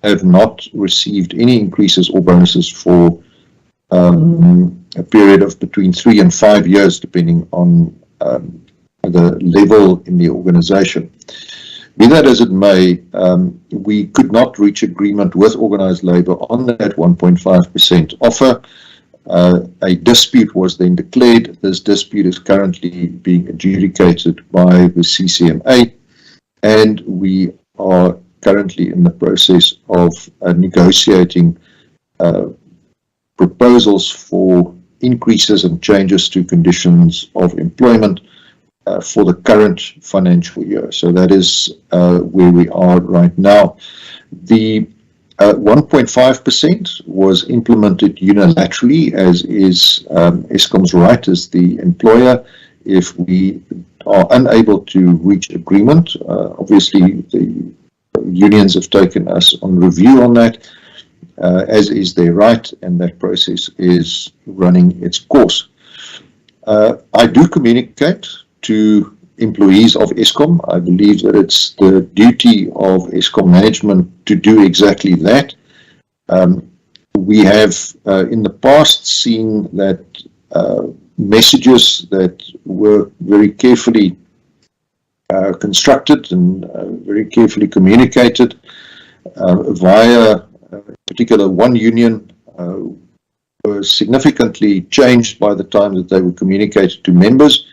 [SPEAKER 2] have not received any increases or bonuses for a period of between 3 and 5 years, depending on the level in the organization. Be that as it may, we could not reach agreement with organized labor on that 1.5% offer. A dispute was then declared. This dispute is currently being adjudicated by the CCMA, and we are currently in the process of negotiating proposals for increases and changes to conditions of employment for the current financial year. So that is where we are right now. The 1.5% was implemented unilaterally, as is Eskom's right as the employer. If we are unable to reach agreement, obviously the unions have taken us on review on that, as is their right, and that process is running its course. I do communicate to employees of Eskom. I believe that it's the duty of Eskom management to do exactly that. We have in the past seen that messages that were very carefully constructed and very carefully communicated via particular one union were significantly changed by the time that they were communicated to members.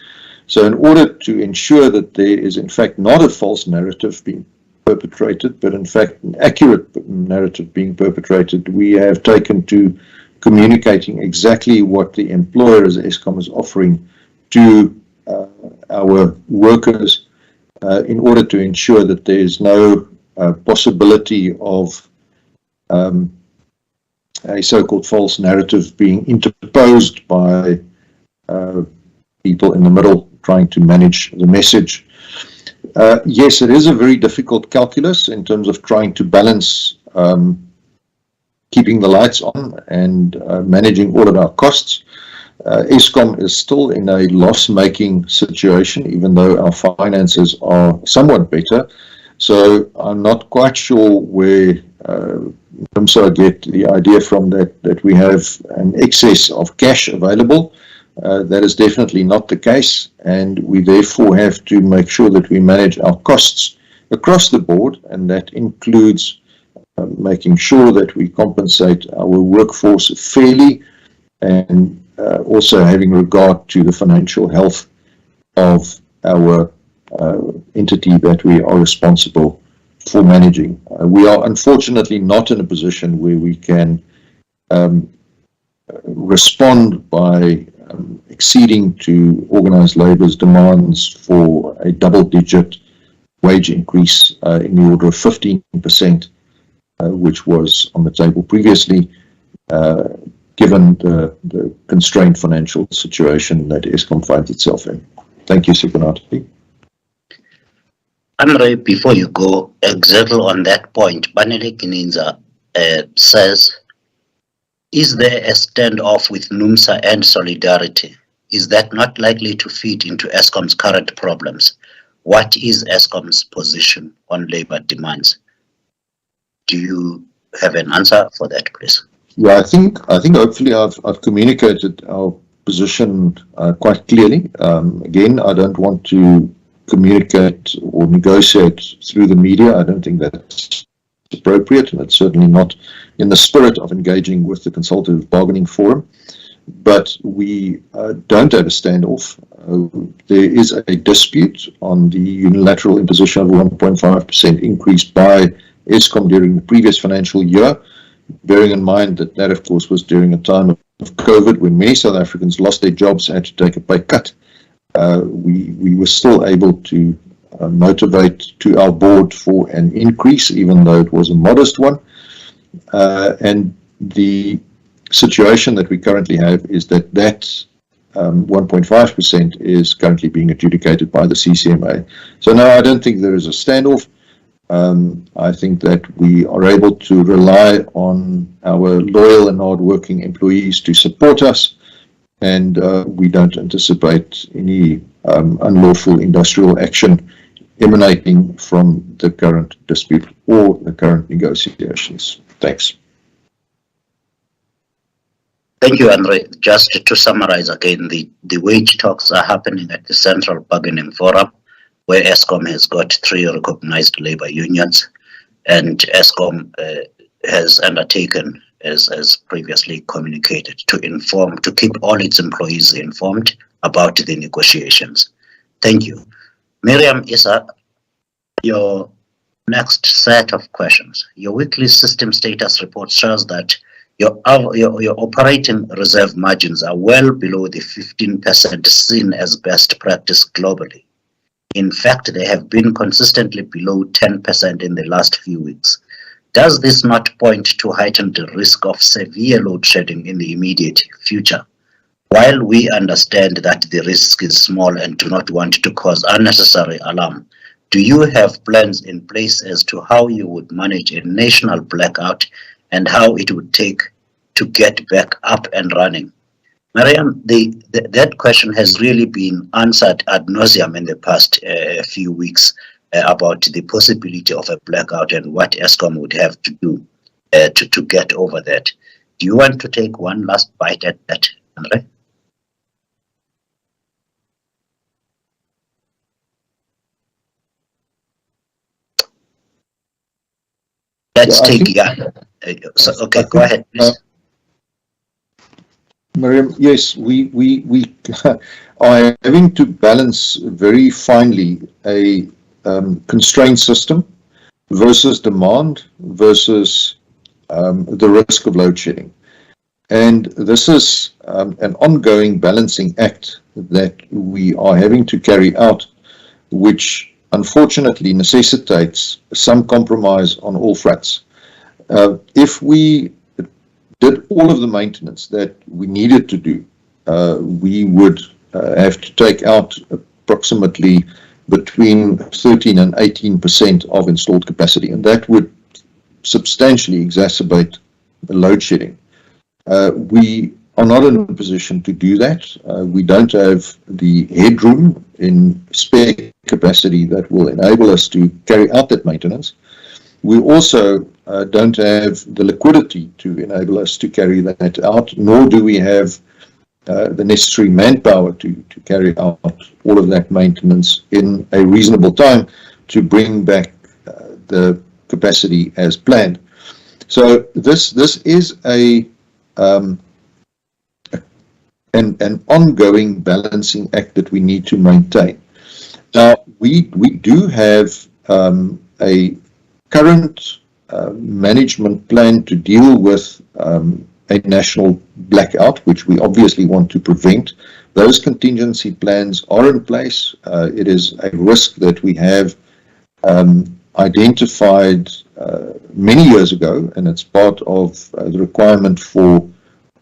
[SPEAKER 2] So in order to ensure that there is in fact not a false narrative being perpetrated, but in fact an accurate narrative being perpetrated, we have taken to communicating exactly what the employer as Eskom is offering to our workers in order to ensure that there is no possibility of a so-called false narrative being interposed by people in the middle trying to manage the message. Yes, it is a very difficult calculus in terms of trying to balance keeping the lights on and managing all of our costs. Eskom is still in a loss-making situation, even though our finances are somewhat better. So I'm not quite sure where NUMSA get the idea from that we have an excess of cash available. That is definitely not the case, and we therefore have to make sure that we manage our costs across the board, and that includes making sure that we compensate our workforce fairly, and also having regard to the financial health of our entity that we are responsible for managing. We are unfortunately not in a position where we can respond by acceding to organised labour's demands for a double-digit wage increase in the order of 15%, which was on the table previously, given the constrained financial situation that Eskom finds itself in. Thank you, Sekunati.
[SPEAKER 1] André, before you go, exactly on that point, Banele Kininza says, is there a standoff with NUMSA and Solidarity? Is that not likely to feed into Eskom's current problems? What is Eskom's position on labour demands? Do you have an answer for that, please?
[SPEAKER 2] Yeah, I think hopefully I've communicated our position quite clearly. Again, I don't want to communicate or negotiate through the media. I don't think that's appropriate, and it's certainly not in the spirit of engaging with the Consultative Bargaining Forum. But we don't have a standoff. There is a dispute on the unilateral imposition of a 1.5% increase by Eskom during the previous financial year, bearing in mind that that, of course, was during a time of COVID when many South Africans lost their jobs and had to take a pay cut. We were still able to motivate to our board for an increase, even though it was a modest one. And the situation that we currently have is that 1.5% is currently being adjudicated by the CCMA. So no, I don't think there is a standoff. I think that we are able to rely on our loyal and hard-working employees to support us, and we don't anticipate any unlawful industrial action emanating from the current dispute or the current negotiations. Thanks.
[SPEAKER 1] Thank you, André. Just to summarize again, the wage talks are happening at the Central Bargaining Forum, where Eskom has got 3 recognized labor unions, and Eskom has undertaken, as previously communicated, to keep all its employees informed about the negotiations. Thank you. Miriam Issa, your next set of questions. Your weekly system status report shows that your operating reserve margins are well below the 15% seen as best practice globally. In fact, they have been consistently below 10% in the last few weeks. Does this not point to heightened risk of severe load shedding in the immediate future? While we understand that the risk is small and do not want to cause unnecessary alarm, do you have plans in place as to how you would manage a national blackout and how it would take to get back up and running? Mariam, that question has really been answered ad nauseum in the past few weeks about the possibility of a blackout and what Eskom would have to do to get over that. Do you want to take one last bite at that, André? Let's take, okay, go ahead, please.
[SPEAKER 2] Miriam, yes, we are having to balance very finely a constrained system versus demand versus the risk of load shedding. And this is an ongoing balancing act that we are having to carry out, which unfortunately necessitates some compromise on all fronts. If we did all of the maintenance that we needed to do, we would have to take out approximately between 13 and 18% of installed capacity, and that would substantially exacerbate the load shedding. We are not in a position to do that. We don't have the headroom in spare capacity that will enable us to carry out that maintenance. We also don't have the liquidity to enable us to carry that out, nor do we have the necessary manpower to carry out all of that maintenance in a reasonable time to bring back the capacity as planned. So this is an ongoing balancing act that we need to maintain. Now, we do have a current management plan to deal with a national blackout, which we obviously want to prevent. Those contingency plans are in place. It is a risk that we have identified many years ago, and it's part of the requirement for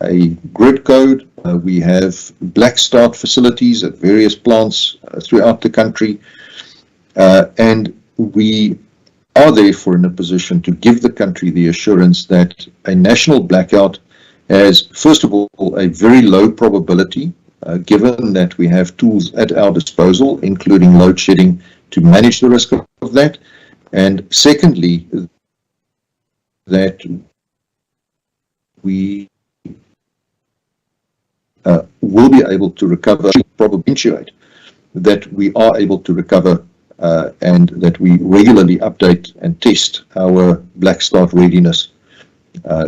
[SPEAKER 2] a grid code. We have black start facilities at various plants throughout the country, and we are therefore in a position to give the country the assurance that a national blackout has, first of all, a very low probability, given that we have tools at our disposal, including load shedding, to manage the risk of that. And secondly, that we will be able to recover, probably that we are able to recover, and that we regularly update and test our black start readiness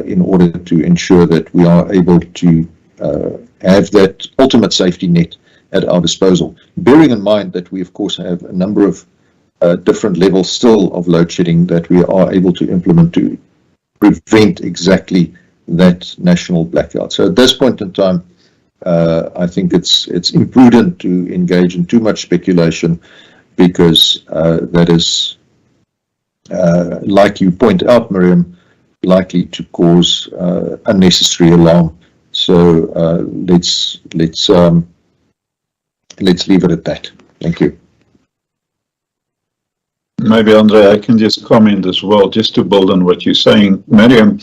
[SPEAKER 2] in order to ensure that we are able to have that ultimate safety net at our disposal. Bearing in mind that we, of course, have a number of different levels still of load shedding that we are able to implement to prevent exactly that national blackout. So at this point in time, I think it's imprudent to engage in too much speculation, because that is, like you point out, Miriam, likely to cause unnecessary alarm. So let's leave it at that. Thank you.
[SPEAKER 3] Maybe, André, I can just comment as well, just to build on what you're saying. Miriam,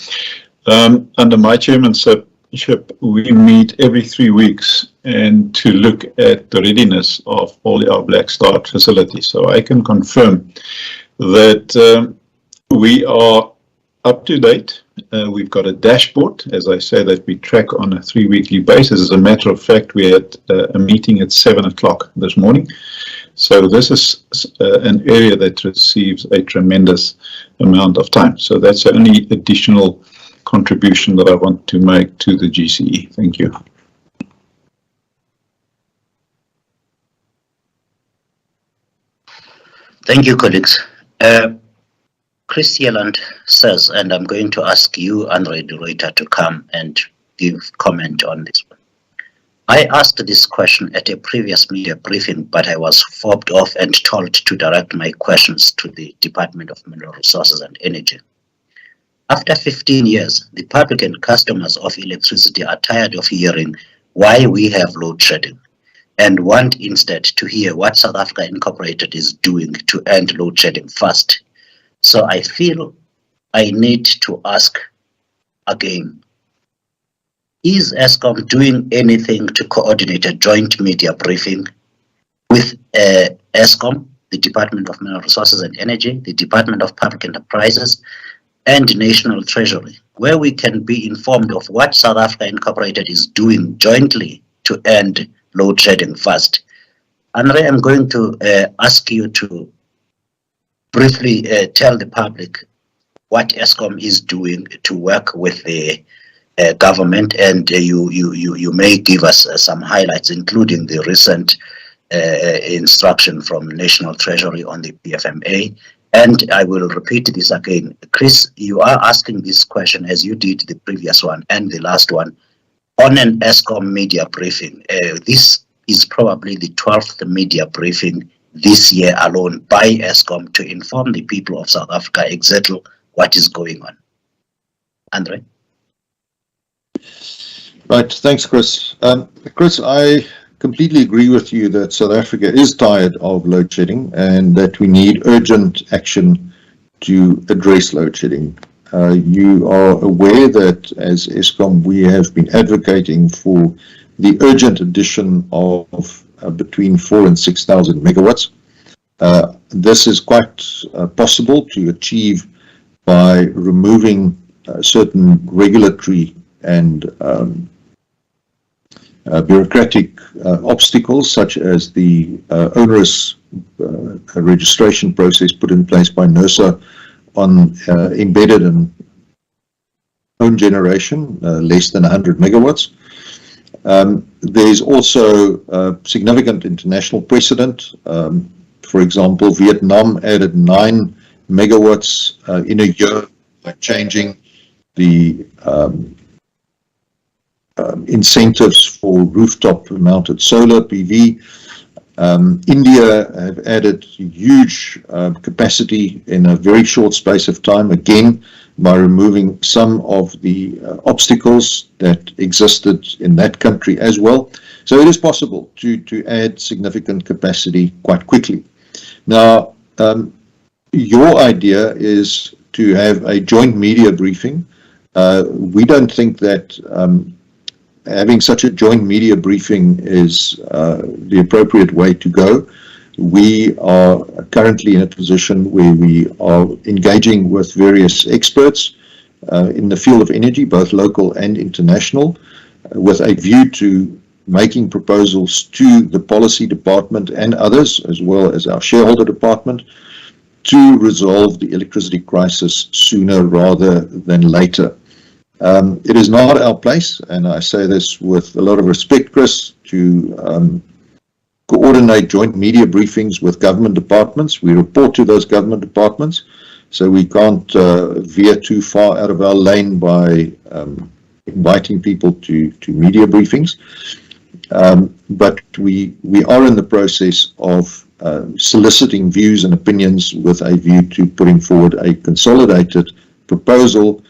[SPEAKER 3] under my chairmanship, we meet every 3 weeks and to look at the readiness of all our black start facilities. So I can confirm that we are up to date. We've got a dashboard, as I say, that we track on a 3-weekly basis. As a matter of fact, we had a meeting at 7 o'clock this morning. So this is an area that receives a tremendous amount of time. So that's the only additional contribution that I want to make to the GCE. Thank you.
[SPEAKER 1] Thank you, colleagues. Chris Yelland says, and I'm going to ask you, André de Ruyter, to come and give comment on this one. I asked this question at a previous media briefing, but I was fobbed off and told to direct my questions to the Department of Mineral Resources and Energy. After 15 years, the public and customers of electricity are tired of hearing why we have load shedding and want instead to hear what South Africa Incorporated is doing to end load shedding fast. So I feel I need to ask again, is Eskom doing anything to coordinate a joint media briefing with Eskom, the Department of Mineral Resources and Energy, the Department of Public Enterprises, and National Treasury, where we can be informed of what South Africa Incorporated is doing jointly to end load shedding fast? André, I'm going to ask you to briefly tell the public what Eskom is doing to work with the government, and you may give us some highlights, including the recent instruction from National Treasury on the PFMA. And I will repeat this again. Chris, you are asking this question as you did the previous one and the last one on an Eskom media briefing. This is probably the 12th media briefing this year alone by Eskom to inform the people of South Africa exactly what is going on. André?
[SPEAKER 2] Right, thanks, Chris. Chris, I completely agree with you that South Africa is tired of load shedding and that we need urgent action to address load shedding. You are aware that as Eskom we have been advocating for the urgent addition of between 4,000 and 6,000 megawatts. This is quite possible to achieve by removing certain regulatory and bureaucratic obstacles, such as the onerous registration process put in place by NERSA on embedded and own generation, less than 100 megawatts. There's also significant international precedent. For example, Vietnam added 9 megawatts in a year by changing the incentives for rooftop mounted solar PV. India have added huge capacity in a very short space of time, again by removing some of the obstacles that existed in that country as well. So it is possible to add significant capacity quite quickly. Now, your idea is to have a joint media briefing. We don't think that having such a joint media briefing is the appropriate way to go. We are currently in a position where we are engaging with various experts in the field of energy, both local and international, with a view to making proposals to the policy department and others, as well as our shareholder department, to resolve the electricity crisis sooner rather than later. It is not our place, and I say this with a lot of respect, Chris, to coordinate joint media briefings with government departments. We report to those government departments, so we can't veer too far out of our lane by inviting people to media briefings. But we are in the process of soliciting views and opinions with a view to putting forward a consolidated proposal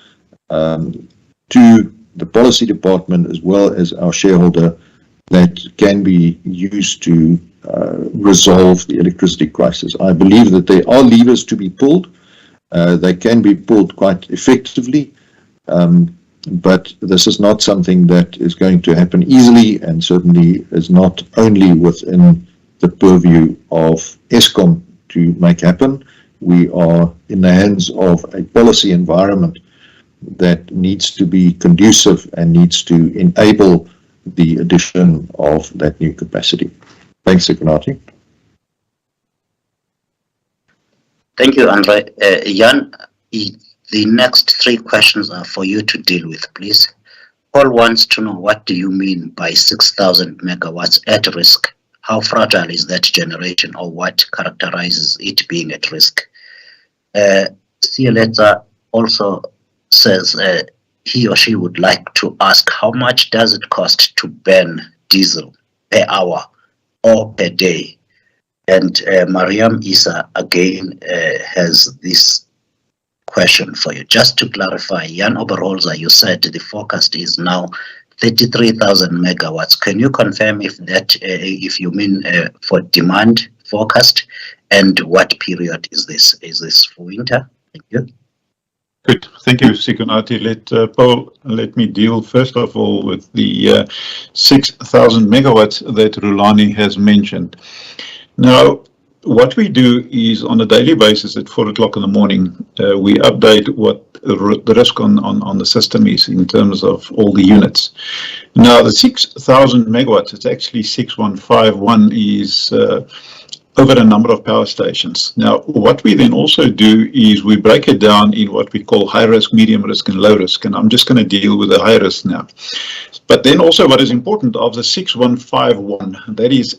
[SPEAKER 2] to the policy department as well as our shareholder that can be used to resolve the electricity crisis. I believe that there are levers to be pulled. They can be pulled quite effectively, but this is not something that is going to happen easily, and certainly is not only within the purview of Eskom to make happen. We are in the hands of a policy environment that needs to be conducive and needs to enable the addition of that new capacity. Thanks, Sekunati.
[SPEAKER 1] Thank you, André. Jan, the next three questions are for you to deal with, please. Paul wants to know, what do you mean by 6,000 megawatts at risk? How fragile is that generation, or what characterizes it being at risk? Sieleta also says he or she would like to ask, how much does it cost to burn diesel per hour or per day? And Mariam Isa again has this question for you. Just to clarify, Jan Oberholzer, you said the forecast is now 33,000 megawatts. Can you confirm if that, if you mean for demand forecast, and what period is this? Is this for winter? Thank you.
[SPEAKER 3] Good. Thank you, Sekunati. Paul, let me deal first of all with the 6,000 megawatts that Rulani has mentioned. Now, what we do is on a daily basis at 4 o'clock in the morning, we update what the risk on the system is in terms of all the units. Now, the 6,000 megawatts, it's actually 6151, is over a number of power stations. Now, what we then also do is we break it down in what we call high risk, medium risk, and low risk. And I'm just going to deal with the high risk now. But then also what is important of the 6151, that is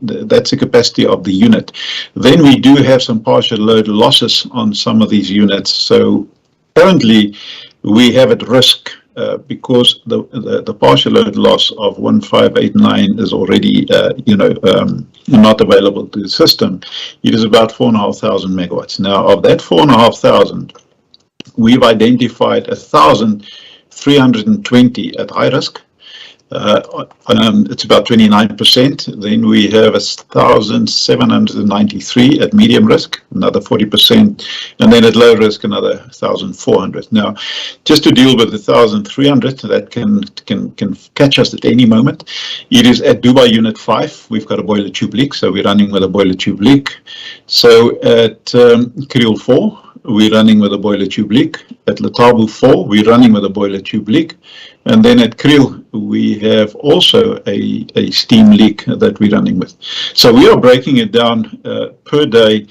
[SPEAKER 3] that's the capacity of the unit. Then we do have some partial load losses on some of these units. So currently we have at risk because the partial load loss of 1589 is already not available to the system. It is about 4,500 megawatts. Now, of that 4,500, we've identified 1,320 at high risk. It's about 29%. Then we have 1,793 at medium risk, another 40%, and then at low risk another 1,400. Now, just to deal with the 1,300 that can catch us at any moment, it is at Dubai Unit 5. We've got a boiler tube leak, so we're running with a boiler tube leak. So at Kriel 4, we're running with a boiler tube leak. At Letabo 4, we're running with a boiler tube leak. And then at Kriel, we have also a steam leak that we're running with. So we are breaking it down per day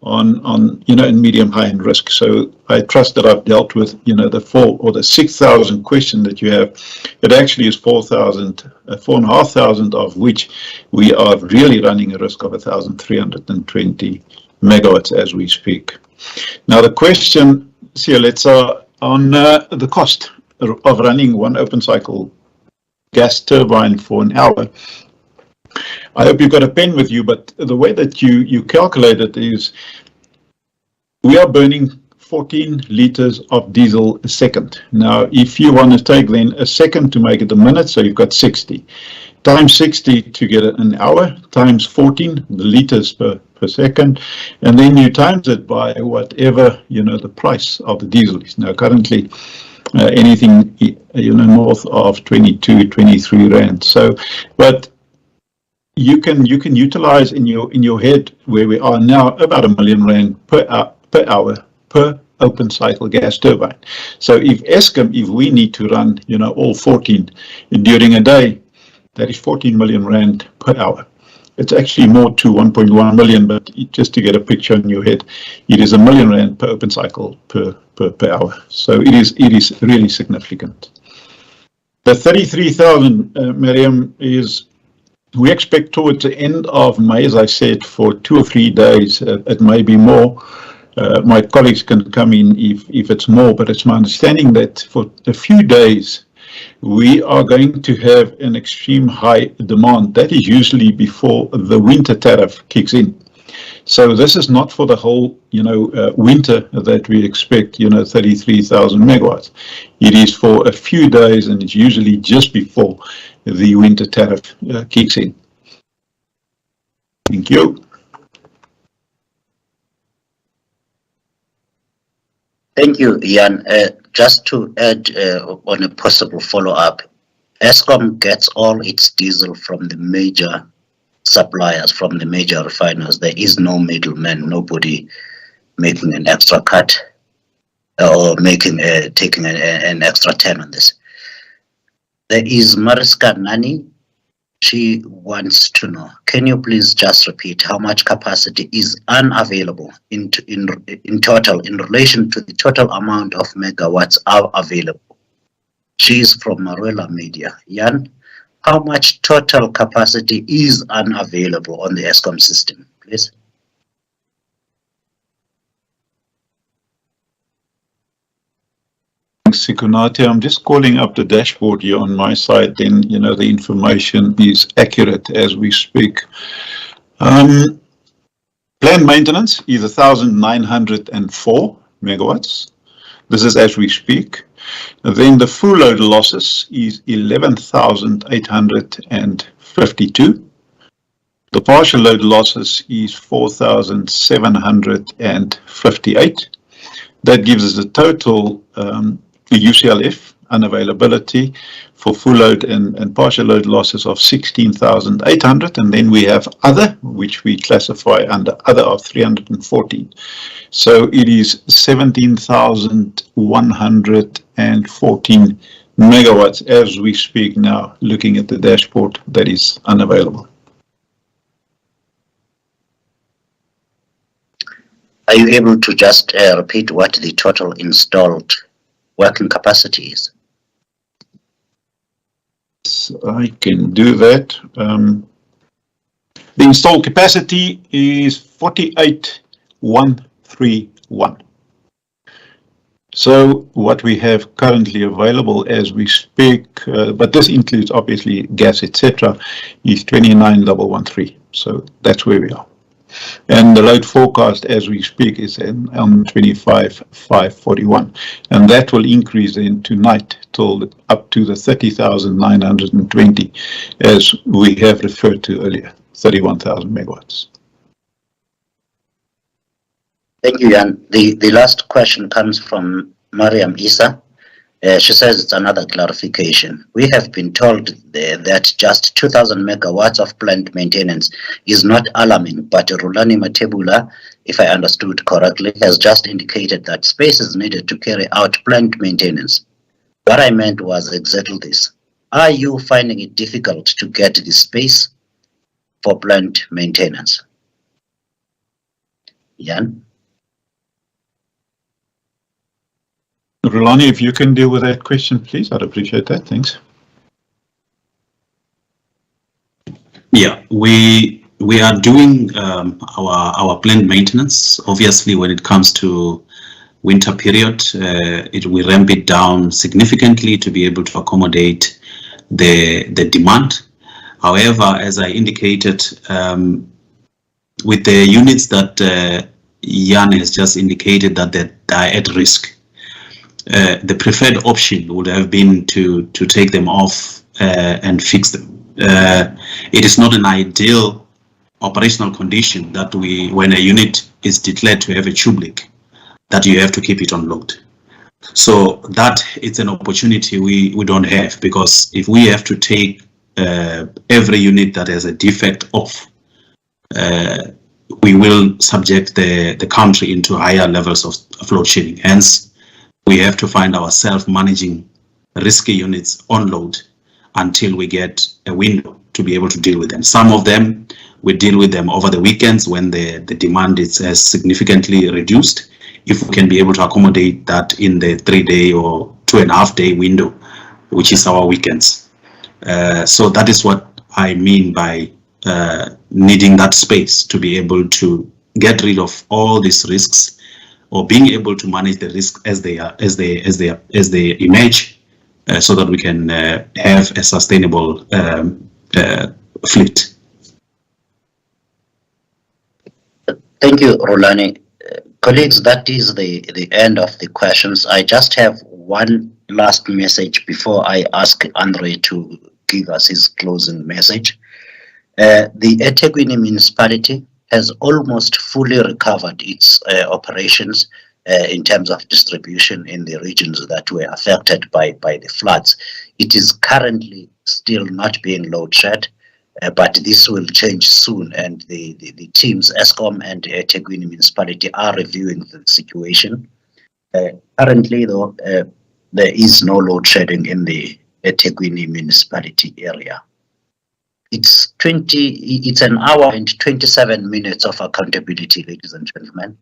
[SPEAKER 3] on in medium, high, and risk. So I trust that I've dealt with, the 4 or the 6,000 question that you have. It actually is 4,500 of which we are really running a risk of 1,320 megawatts as we speak. Now the question, Sialetsa, on the cost of running one open cycle gas turbine for an hour. I hope you've got a pen with you, but the way that you calculate it is we are burning 14 liters of diesel a second. Now, if you want to take then a second to make it a minute, so you've got 60. Times 60 to get an hour, times 14 the liters per second, and then you times it by whatever, the price of the diesel is. Now, currently, anything, north of 22, 23 rand. So, but you can utilize in your head where we are now about R1 million per hour per open cycle gas turbine. So if Eskom, if we need to run, all 14 during a day, that is 14 million rand per hour. It's actually more to 1.1 million, but just to get a picture in your head, it is R1 million per open cycle per hour. So it is really significant. The 33,000, Miriam, is we expect towards the end of May, as I said, for 2 or 3 days. It may be more. My colleagues can come in if it's more, but it's my understanding that for a few days we are going to have an extreme high demand. That is usually before the winter tariff kicks in. So this is not for the whole, winter that we expect, 33,000 megawatts. It is for a few days, and it's usually just before the winter tariff kicks in. Thank you.
[SPEAKER 1] Thank you, Jan. Just to add on a possible follow-up, Eskom gets all its diesel from the major suppliers, from the major refiners. There is no middleman, nobody making an extra cut or taking an extra turn on this. There is Mariska Nani. She wants to know, can you please just repeat how much capacity is unavailable in total in relation to the total amount of megawatts are available? She is from Maruela Media. Jan, how much total capacity is unavailable on the Eskom system, please?
[SPEAKER 3] Sikunati, I'm just calling up the dashboard here on my side, then the information is accurate as we speak. Planned maintenance is 1,904 megawatts. This is as we speak. Then the full load losses is 11,852. The partial load losses is 4,758. That gives us a total UCLF unavailability for full load and partial load losses of 16,800, and then we have other, which we classify under other of 314. So it is 17,114 megawatts as we speak now, looking at the dashboard, that is unavailable.
[SPEAKER 1] Are you able to just repeat what the total installed working capacity is?
[SPEAKER 3] I can do that. The installed capacity is 48,131. So what we have currently available as we speak, but this includes obviously gas, etc., is 29,113. So that's where we are. And the load forecast as we speak is on 25,541, and that will increase then tonight till up to the 30,920, as we have referred to earlier, 31,000 megawatts.
[SPEAKER 1] Thank you, Jan. The last question comes from Mariam Isa. She says it's another clarification. We have been told that just 2,000 megawatts of plant maintenance is not alarming, but Rulani Matebula, if I understood correctly, has just indicated that space is needed to carry out plant maintenance. What I meant was exactly this. Are you finding it difficult to get the space for plant maintenance? Jan?
[SPEAKER 3] Rulani, if you can deal with that question, please, I'd appreciate that. Thanks.
[SPEAKER 4] Yeah, we we are doing our planned maintenance. Obviously, when it comes to winter period, we ramp it down significantly to be able to accommodate the demand. However, as I indicated, with the units that Jan has just indicated that they are at risk, the preferred option would have been to take them off and fix them. It is not an ideal operational condition that when a unit is declared to have a tube leak, that you have to keep it on load. So that it's an opportunity we don't have, because if we have to take every unit that has a defect off, we will subject the country into higher levels of load shedding. Hence, we have to find ourselves managing risky units on load until we get a window to be able to deal with them. Some of them, we deal with them over the weekends when the demand is significantly reduced, if we can be able to accommodate that in the 3-day or 2.5-day window, which is our weekends. So that is what I mean by needing that space to be able to get rid of all these risks, or being able to manage the risks as they emerge, so that we can have a sustainable fleet.
[SPEAKER 1] Thank you, Rulani. Colleagues, that is the end of the questions. I just have one last message before I ask André to give us his closing message. The eThekwini municipality has almost fully recovered its operations in terms of distribution in the regions that were affected by the floods. It is currently still not being load shed, but this will change soon, and the teams, Eskom and eThekwini municipality, are reviewing the situation. Currently, though, there is no load shedding in the eThekwini municipality area. It's 1 hour and 27 minutes of accountability, ladies and gentlemen.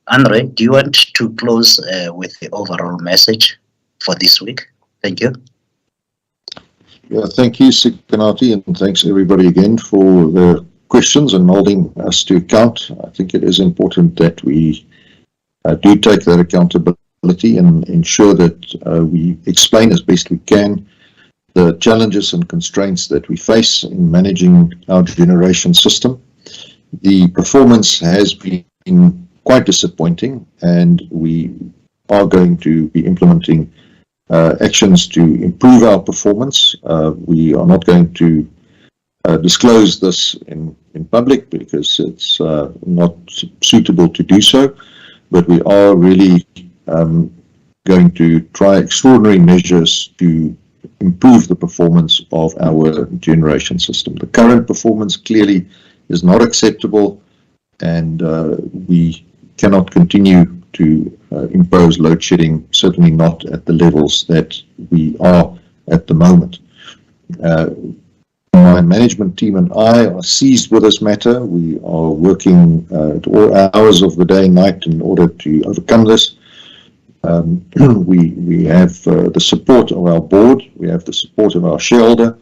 [SPEAKER 1] André, do you want to close with the overall message for this week? Thank you.
[SPEAKER 2] Yeah, thank you, Sikanati, and thanks everybody again for the questions and holding us to account. I think it is important that we do take that accountability and ensure that we explain as best we can the challenges and constraints that we face in managing our generation system. The performance has been quite disappointing, and we are going to be implementing actions to improve our performance. We are not going to disclose this in public because it's not suitable to do so, but we are really going to try extraordinary measures to improve the performance of our generation system. The current performance clearly is not acceptable, and we cannot continue to impose load shedding, certainly not at the levels that we are at the moment. My management team and I are seized with this matter. We are working at all hours of the day and night in order to overcome this. We have the support of our board, we have the support of our shareholder,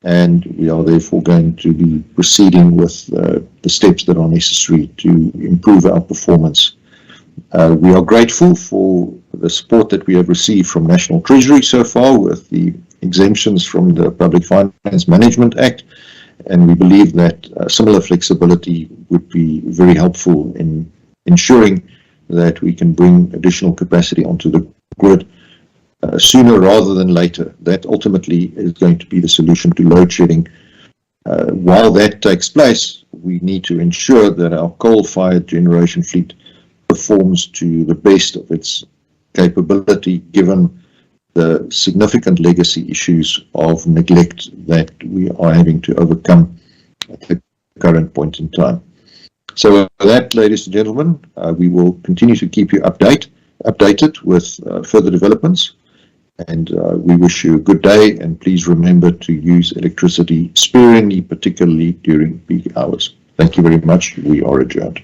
[SPEAKER 2] and we are therefore going to be proceeding with the steps that are necessary to improve our performance. We are grateful for the support that we have received from National Treasury so far with the exemptions from the Public Finance Management Act, and we believe that similar flexibility would be very helpful in ensuring that we can bring additional capacity onto the grid sooner rather than later. That ultimately is going to be the solution to load shedding. While that takes place, we need to ensure that our coal-fired generation fleet performs to the best of its capability, given the significant legacy issues of neglect that we are having to overcome at the current point in time. So with that, ladies and gentlemen, we will continue to keep you updated with further developments, and we wish you a good day, and please remember to use electricity sparingly, particularly during peak hours. Thank you very much. We are adjourned.